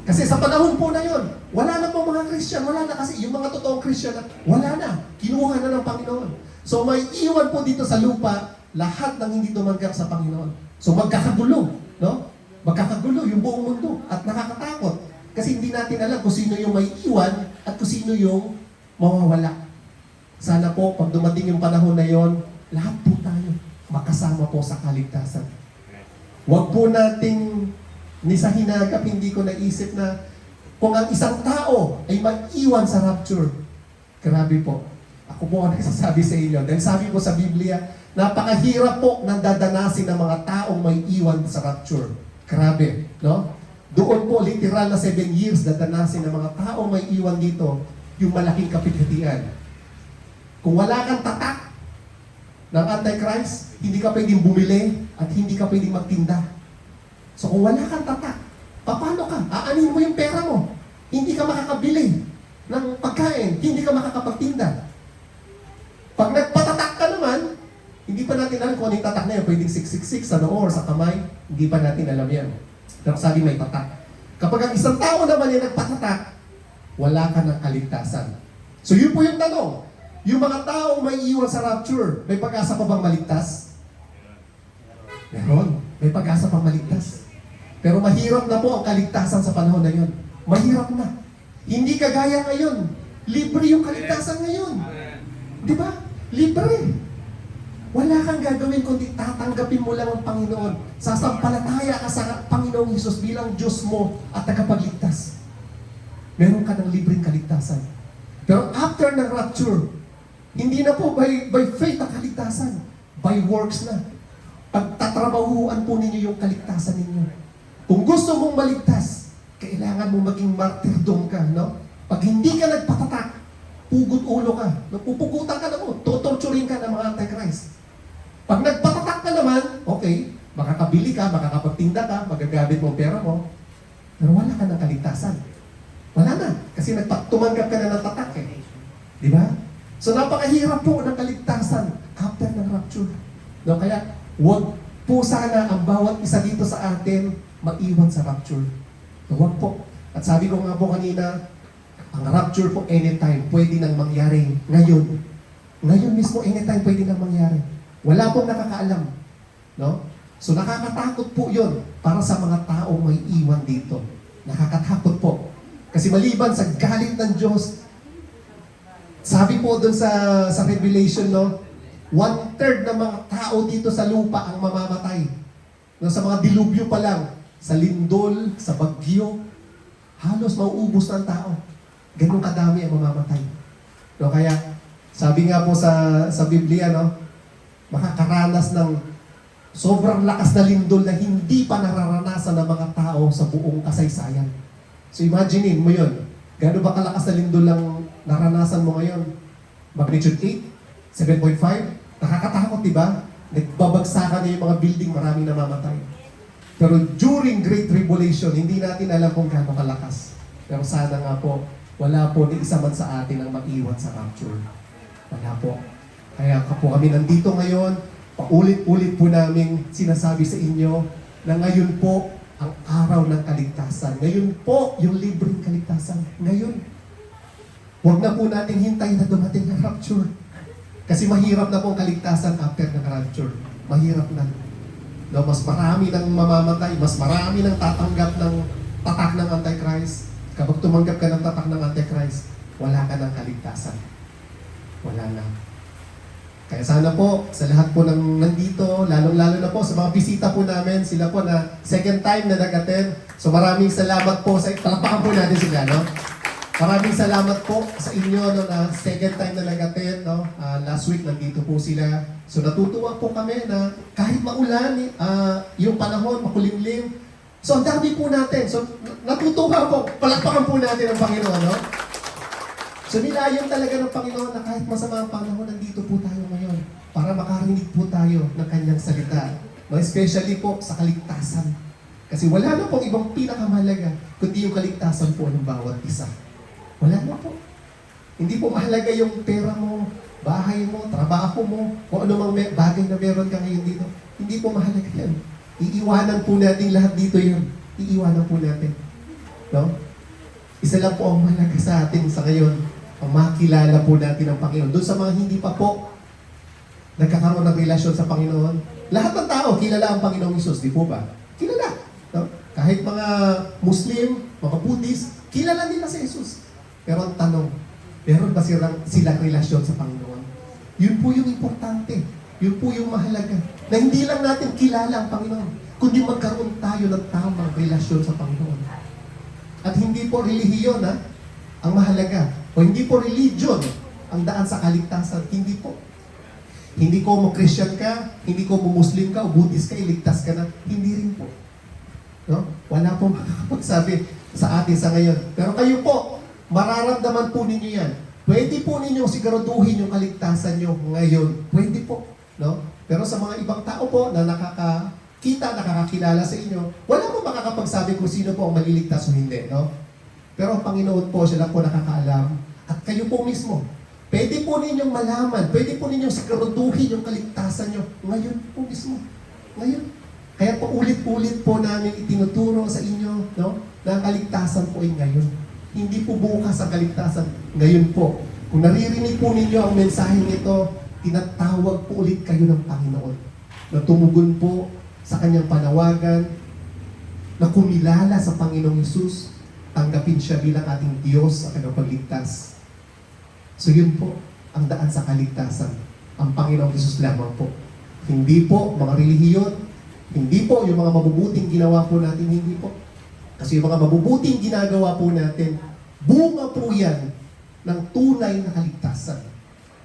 Kasi sa panahon po na yun, wala na po mga Christian, wala na kasi yung mga totoong Christian, wala na. Kinuha na ng Panginoon. So may iwan po dito sa lupa, lahat ng hindi tumanggap sa Panginoon. So magkakagulo, no? Magkakagulo yung buong mundo at nakakatakot. Kasi hindi natin alam kung sino yung may iwan at kung sino yung mawawala. Sana po, pag dumating yung panahon na yon, lahat po tayo makasama po sa kaligtasan. Huwag po nating ni sa hinagap, hindi ko naisip na kung ang isang tao ay mag-iwan sa rapture. Grabe po. Ako po ang nagsasabi sa inyo. Dahil sabi po sa Biblia, napakahirap po nang dadanasin ng mga taong may iwan sa rapture. Grabe, no? Doon po, literal na 7 years dadanasin ng mga taong may iwan dito yung malaking kapighatian. Kung wala kang tatak ng Antichrist, hindi ka pwedeng bumili at hindi ka pwedeng magtinda. So kung wala kang tatak, paano ka? Aanin mo yung pera mo. Hindi ka makakabili ng pagkain. Hindi ka makakapagtinda. Pag nagpatatak ka naman, hindi pa natin alam kung ano yung tatak na yan. Pwedeng 666 sa noo or sa kamay. Hindi pa natin alam yan. Pero sabi may tatak. Kapag ang isang tao naman yung nagpatatak, wala ka ng kaligtasan. So yun po yung tanong. Yung mga taong may iwan sa rapture, may pag-asa pa bang maligtas? Meron. May pag-asa pang maligtas. Pero mahirap na po ang kaligtasan sa panahon na yun. Mahirap na. Hindi kagaya ngayon. Libre yung kaligtasan ngayon. Di ba? Libre. Wala kang gagawin kundi tatanggapin mo lang ang Panginoon. Sasampalataya ka sa Panginoong Hesus bilang Diyos mo at tagapagligtas. Meron ka ng libreng kaligtasan. Pero after ng rapture, hindi na po by faith ang kaligtasan. By works na. Pagtatrabahuan po ninyo yung kaligtasan ninyo. Kung gusto mong maligtas, kailangan mo maging martyrdom ka, no? Pag hindi ka nagpatatak, pugot ulo ka, pupugutan ka na mo, tutorturin ka ng mga Antichrist. Pag nagpatatak ka naman, okay, Makakabili ka, makakapagtinda ka, magagamit mo ang pera mo, pero wala ka ng kaligtasan. Wala na. Kasi tumanggap ka na ng tatak eh. Di ba? So napakahirap po ng kaligtasan after ng rapture. No, kaya huwag po sana ang bawat isa dito sa atin maiwan sa rapture. No, huwag po. At sabi ko nga po kanina, ang rapture po anytime pwede nang mangyari ngayon. Ngayon mismo anytime pwede nang mangyari. Wala pong nakakaalam. No? So nakakatakot po yun para sa mga taong may iwan dito. Nakakatakot po. Kasi maliban sa galit ng Diyos, sabi po dun sa Revelation, no, 1/3 ng mga tao dito sa lupa ang mamamatay. No, sa mga dilubyo pa lang, sa lindol, sa bagyo, halos mauubos ng tao. Ganun kadami ang mamamatay. No, kaya sabi nga po sa Biblia, no, makakaranas ng sobrang lakas na lindol na hindi pa nararanasan ng mga tao sa buong kasaysayan. So imaginein mo yun. Gano'n ba kalakas na lindol lang naranasan mo ngayon? Magnitude 8? 7.5? Nakakatakot, di ba? Nagbabagsakan na yung mga building, maraming namamatay. Pero during Great Tribulation, hindi natin alam kung gaano kalakas. Pero sana nga po, wala po ni isa man sa atin ang mag-iwan sa rapture. Wala po. Kaya po kami nandito ngayon, paulit-ulit po namin sinasabi sa inyo na ngayon po ang araw ng kaligtasan. Ngayon po yung libreng kaligtasan. Ngayon. Huwag na po natin hintayin na dumating ang rapture. Kasi mahirap na po ang kaligtasan after ng rapture. Mahirap na. No, mas marami nang mamamatay, mas marami nang tatanggap ng tatak ng Antichrist. Kapag tumanggap ka ng tatak ng Antichrist, wala ka ng kaligtasan. Wala na. Kaya sana po, sa lahat po ng nandito, lalong-lalo na po sa mga bisita po namin, sila po na second time na nag-attend. So maraming salamat po sa, palakpakan po natin sila, no? Maraming salamat po sa inyo, no, na second time na nag-attend, no? Last week, nandito po sila. So natutuwa po kami na kahit maulan, yung panahon, makulimlim. So ang dami po natin. So natutuwa po, palakpakan po natin ang Panginoon, no? So nilayon talaga ng Panginoon na kahit masama ang panahon, nandito po tayo ngayon para makarinig po tayo ng kanyang salita. No, especially po sa kaligtasan. Kasi wala na pong ibang pinakamahalaga kundi yung kaligtasan po ng bawat isa. Wala na po. Hindi po mahalaga yung pera mo, bahay mo, trabaho mo, kung ano mang bagay na meron ka ngayon dito. Hindi po mahalaga yan. Iiwanan po natin lahat dito yun. Iiwanan po natin. No? Isa lang po ang mahalaga sa atin sa ngayon, ang makilala po natin ang Panginoon. Doon sa mga hindi pa po nagkakaroon ng relasyon sa Panginoon, lahat ng tao kilala ang Panginoong Hesus, di po ba? Kilala. No? Kahit mga Muslim, mga Buddhist, kilala nila si Jesus. Pero ang tanong, meron ba silang relasyon sa Panginoon? Yun po yung importante. Yun po yung mahalaga. Na hindi lang natin kilala ang Panginoon, kundi magkaroon tayo ng tamang relasyon sa Panginoon. At hindi po relihiyon, ang mahalaga. O hindi po religion ang daan sa kaligtasan. Hindi po. Hindi ko mo Christian ka, hindi ko mo Muslim ka, o Buddhist ka, iligtas ka na. Hindi rin po. No? Wala po makakapagsabi sa atin sa ngayon. Pero kayo po, mararamdaman po ninyo yan. Pwede po ninyo siguraduhin yung kaligtasan nyo ngayon. Pwede po. No? Pero sa mga ibang tao po na nakakakilala sa inyo, wala po makakapagsabi kung sino po ang maliligtas o hindi. No? Pero ang Panginoon po, siya lang po nakakaalam. At kayo po mismo, pwede po ninyong malaman, pwede po ninyong siguraduhin yung kaligtasan nyo ngayon po mismo. Ngayon. Kaya po ulit-ulit po namin itinuturo sa inyo, no, na ang kaligtasan po ay ngayon. Hindi po bukas ang kaligtasan, ngayon po. Kung naririnig po ninyo ang mensaheng ito, tinatawag po ulit kayo ng Panginoon. Na tumugon po sa kanyang panawagan, na kumilala sa Panginoong Hesus, tanggapin siya bilang ating Diyos at tagapagligtas. So yun po, ang daan sa kaligtasan. Ang Panginoong Hesus lamang po. Hindi po mga relihiyon, hindi po yung mga mabubuting ginawa po natin, hindi po. Kasi yung mga mabubuting ginagawa po natin, bunga po yan ng tunay na kaligtasan.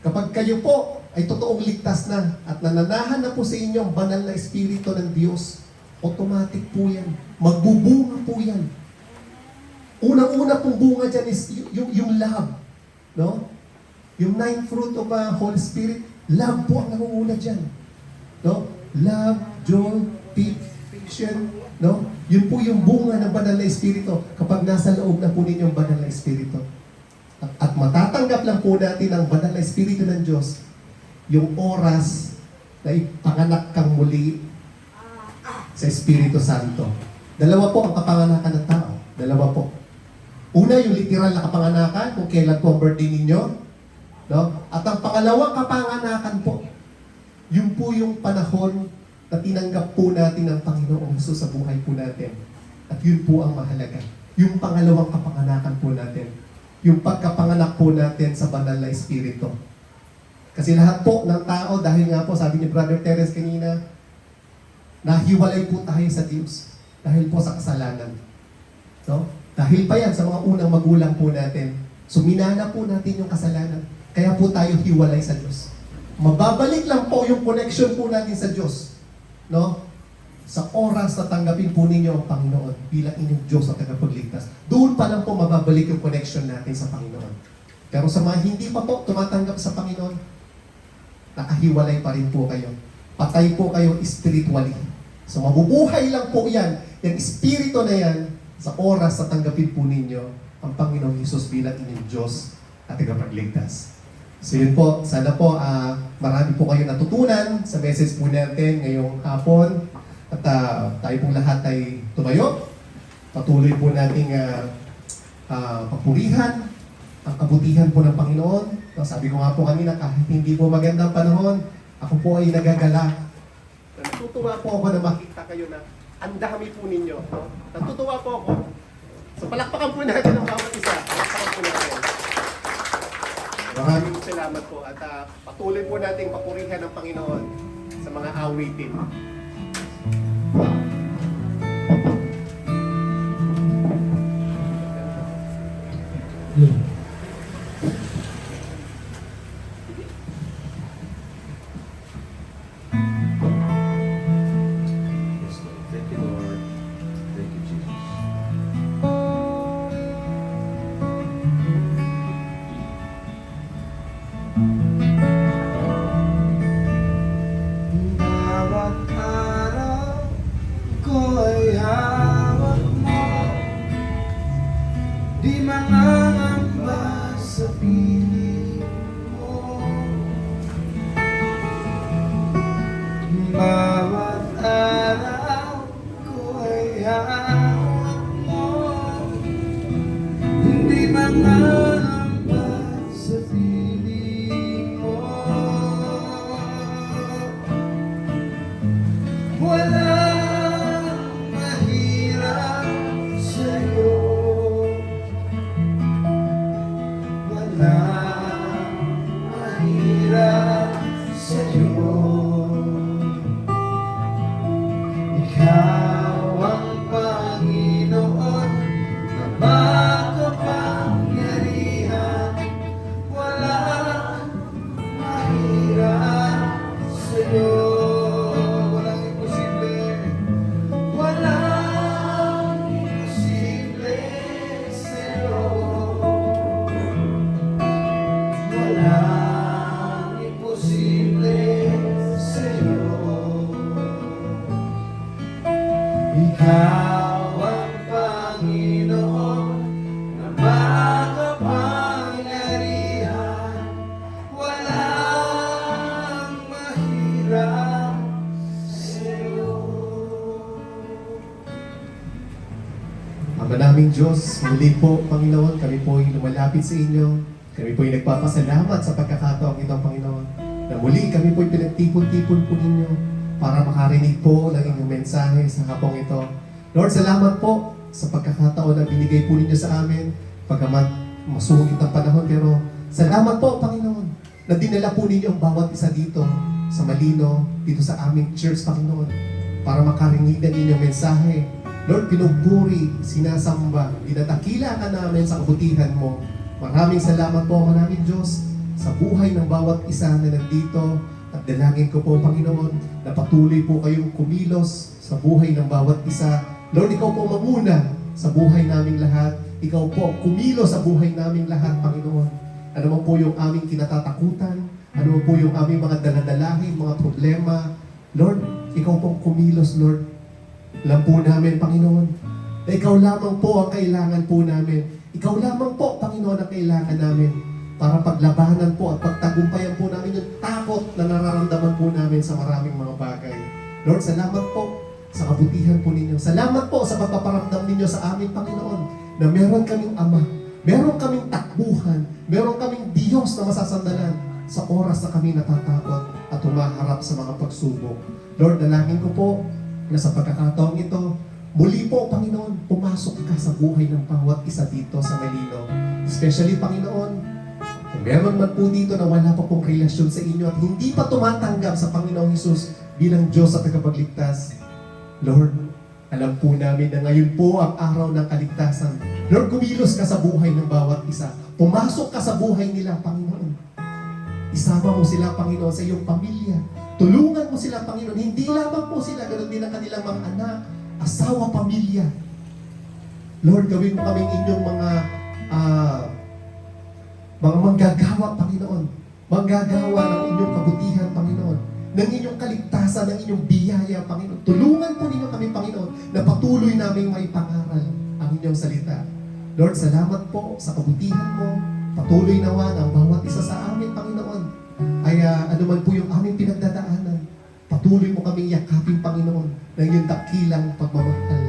Kapag kayo po ay totoong ligtas na at nananahan na po sa inyo ang banal na Espiritu ng Diyos, automatic po yan. Magbubunga po yan. Unang-una pong bunga dyan is yung love. No? Yung 9 fruit of Holy Spirit, love po ang nangunguna dyan. No? Love, joy, patient, no? Yun po yung bunga ng banal na Espiritu kapag nasa loob na po ninyo ang banal na Espiritu. At matatanggap lang po natin ang banal na Espiritu ng Diyos yung oras na ipanganak kang muli sa Espiritu Santo. Dalawa po ang kapanganakan ng tao. Dalawa po. Una, yung literal na kapanganakan, kung kailan po ang birthday ninyo. No? At ang pangalawang kapanganakan po, yun po yung panahon na tinanggap po natin ng Panginoong Hesus sa buhay po natin. At yun po ang mahalaga. Yung pangalawang kapanganakan po natin. Yung pagkapanganak po natin sa banal na Espiritu. Kasi lahat po ng tao, dahil nga po, sabi ni Brother Terence kanina, nahiwalay po tayo sa Diyos. Dahil po sa kasalanan. No? Dahil pa yan sa mga unang magulang po natin. Suminana po natin yung kasalanan. Kaya po tayo hiwalay sa Diyos. Mababalik lang po yung connection po natin sa Diyos. No? Sa oras na tanggapin po ninyo ang Panginoon bilang inyong Diyos at tagapagligtas. Doon pa lang po mababalik yung connection natin sa Panginoon. Pero sa mga hindi pa po tumatanggap sa Panginoon, nakahiwalay pa rin po kayo. Patay po kayo spiritually. So mabubuhay lang po yan, yung espiritu na yan, sa oras na tanggapin po ninyo ang Panginoong Hesus bilang inyong Diyos at tagapagligtas. So yun po, sana po marami po kayo natutunan sa message po natin ngayong hapon. At tayo pong lahat ay tumayo. Patuloy po nating papurihan ang kabutihan po ng Panginoon. Sabi ko nga po kanina, kahit hindi po magandang panahon, ako po ay nagagalak. Natutuwa po ako na makita kayo na ang dami po ninyo. No? Natutuwa po ako. So palakpakan po natin ang bawat isa. Palakpakan po natin. Maraming salamat po at patuloy po nating papurihan ng Panginoon sa mga awitin. Thank you, Lord. Thank you, Jesus. Bawat araw ko ay hawak mo, di mangangamba sa piling mo. Bawat araw ko ay hawak mo, hindi mangangamba sa piling mo. Walang mahirap sa'yo. Walang mahirap sa'yo. Ikaw ang Panginoon na makapangyarihan. Walang mahirap sa'yo. Walang imposible. Walang imposible sa'yo. Walang imposible sa'yo. Ikaw ang Panginoon na makapangyarihan. Walang mahirap sa'yo. Ama naming Diyos, muli po, Panginoon, kami po ay lumalapit sa inyo. Kami po ay nagpapasalamat sa pagkakataong ito, Panginoon. Na muli kami po ay pinagtipon-tipon po ninyo para makarinig po ng inyong mensahe sa hapong ito. Lord, salamat po sa pagkakataon na binigay po ninyo sa amin. Pagkamat masungit ang panahon, pero salamat po, Panginoon, na dinala po ninyo ang bawat isa dito sa Malino, dito sa aming church, Panginoon, para makarinig ng inyong mensahe. Lord, pinupuri, sinasamba, dinatakila ka namin sa kabutihan mo. Maraming salamat po, maraming Diyos, sa buhay ng bawat isa na nandito. At dalangin ko po, Panginoon, na patuloy po kayong kumilos sa buhay ng bawat isa. Lord, ikaw po mamuna sa buhay naming lahat. Ikaw po kumilos sa buhay naming lahat, Panginoon. Ano man po yung aming kinatatakutan, ano man po yung aming mga daladalahin, mga problema, Lord, ikaw pong kumilos, Lord. Alam po namin, Panginoon, na ikaw lamang po ang kailangan po namin. Ikaw lamang po, Panginoon, ang kailangan namin para paglabanan po at pagtagumpayan po namin yung takot na nararamdaman po namin sa maraming mga bagay. Lord, salamat po sa kabutihan po ninyo. Salamat po sa pagpaparamdam ninyo sa amin, Panginoon, na meron kaming Ama, meron kaming takbuhan, meron kaming Diyos na masasandalan sa oras na kami natatakot at humaharap sa mga pagsubok. Lord, dalangin ko po na sa pagkakataong ito, muli po, Panginoon, pumasok ka sa buhay ng bawat isa dito sa Malino. Especially, Panginoon, kung meron man po dito na wala pa pong relasyon sa inyo at hindi pa tumatanggap sa Panginoong Hesus bilang Diyos at tagapagligtas, Lord, alam po namin na ngayon po ang araw ng kaligtasan. Lord, kumilos ka sa buhay ng bawat isa. Pumasok ka sa buhay nila, Panginoon. Isama mo sila, Panginoon, sa iyong pamilya. Tulungan mo sila, Panginoon. Hindi lamang po sila, ganoon din ang kanilang mga anak, asawa, pamilya. Lord, gawin mo kaming inyong mga manggagawa, Panginoon. Manggagawa ng inyong kabutihan, Panginoon. Ng inyong kaligtasan, ng inyong biyaya, Panginoon. Tulungan po ninyo kami, Panginoon, na patuloy namin maipangaral ang inyong salita. Lord, salamat po sa kabutihan mo. Patuloy nawa ng bawat isa sa amin, Panginoon. Ay ano man po yung aming pinagdadaanan, patuloy mo kaming yakapin, Panginoon, ng inyong dakilang pagmamahal.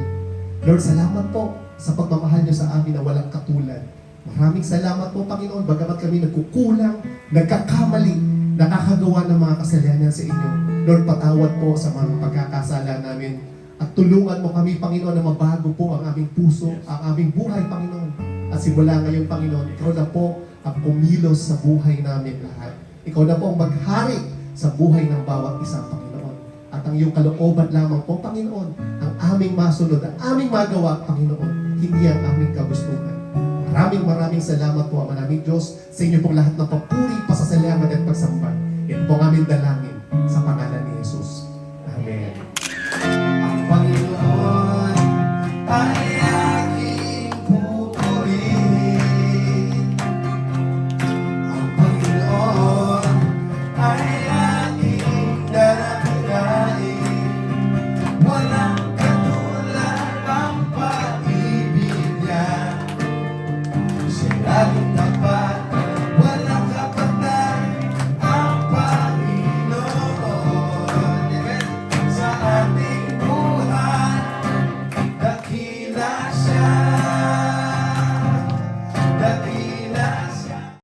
Lord, salamat po sa pagmamahal niyo sa amin na walang katulad. Maraming salamat po, Panginoon, bagamat kami nagkukulang, nagkakamali, nakakagawa ng mga kasalanan sa inyo. Lord, patawad po sa mga pagkakasala namin at tulungan mo kami, Panginoon, na mabago po ang aming puso, ang aming buhay, Panginoon. At simula ngayon, Panginoon, ikaw na po ang kumilos sa buhay namin lahat. Ikaw na po ang maghari sa buhay ng bawat isang Panginoon. At ang iyong kalooban lamang po, Panginoon, ang aming masunod, ang aming magawa, Panginoon, hindi ang aming kagustuhan. Maraming salamat po, Ama naming Diyos, sa inyo pong lahat ng papuri, pasasalamat at pagsamba. Ito po ang aming dalangin sa pangalan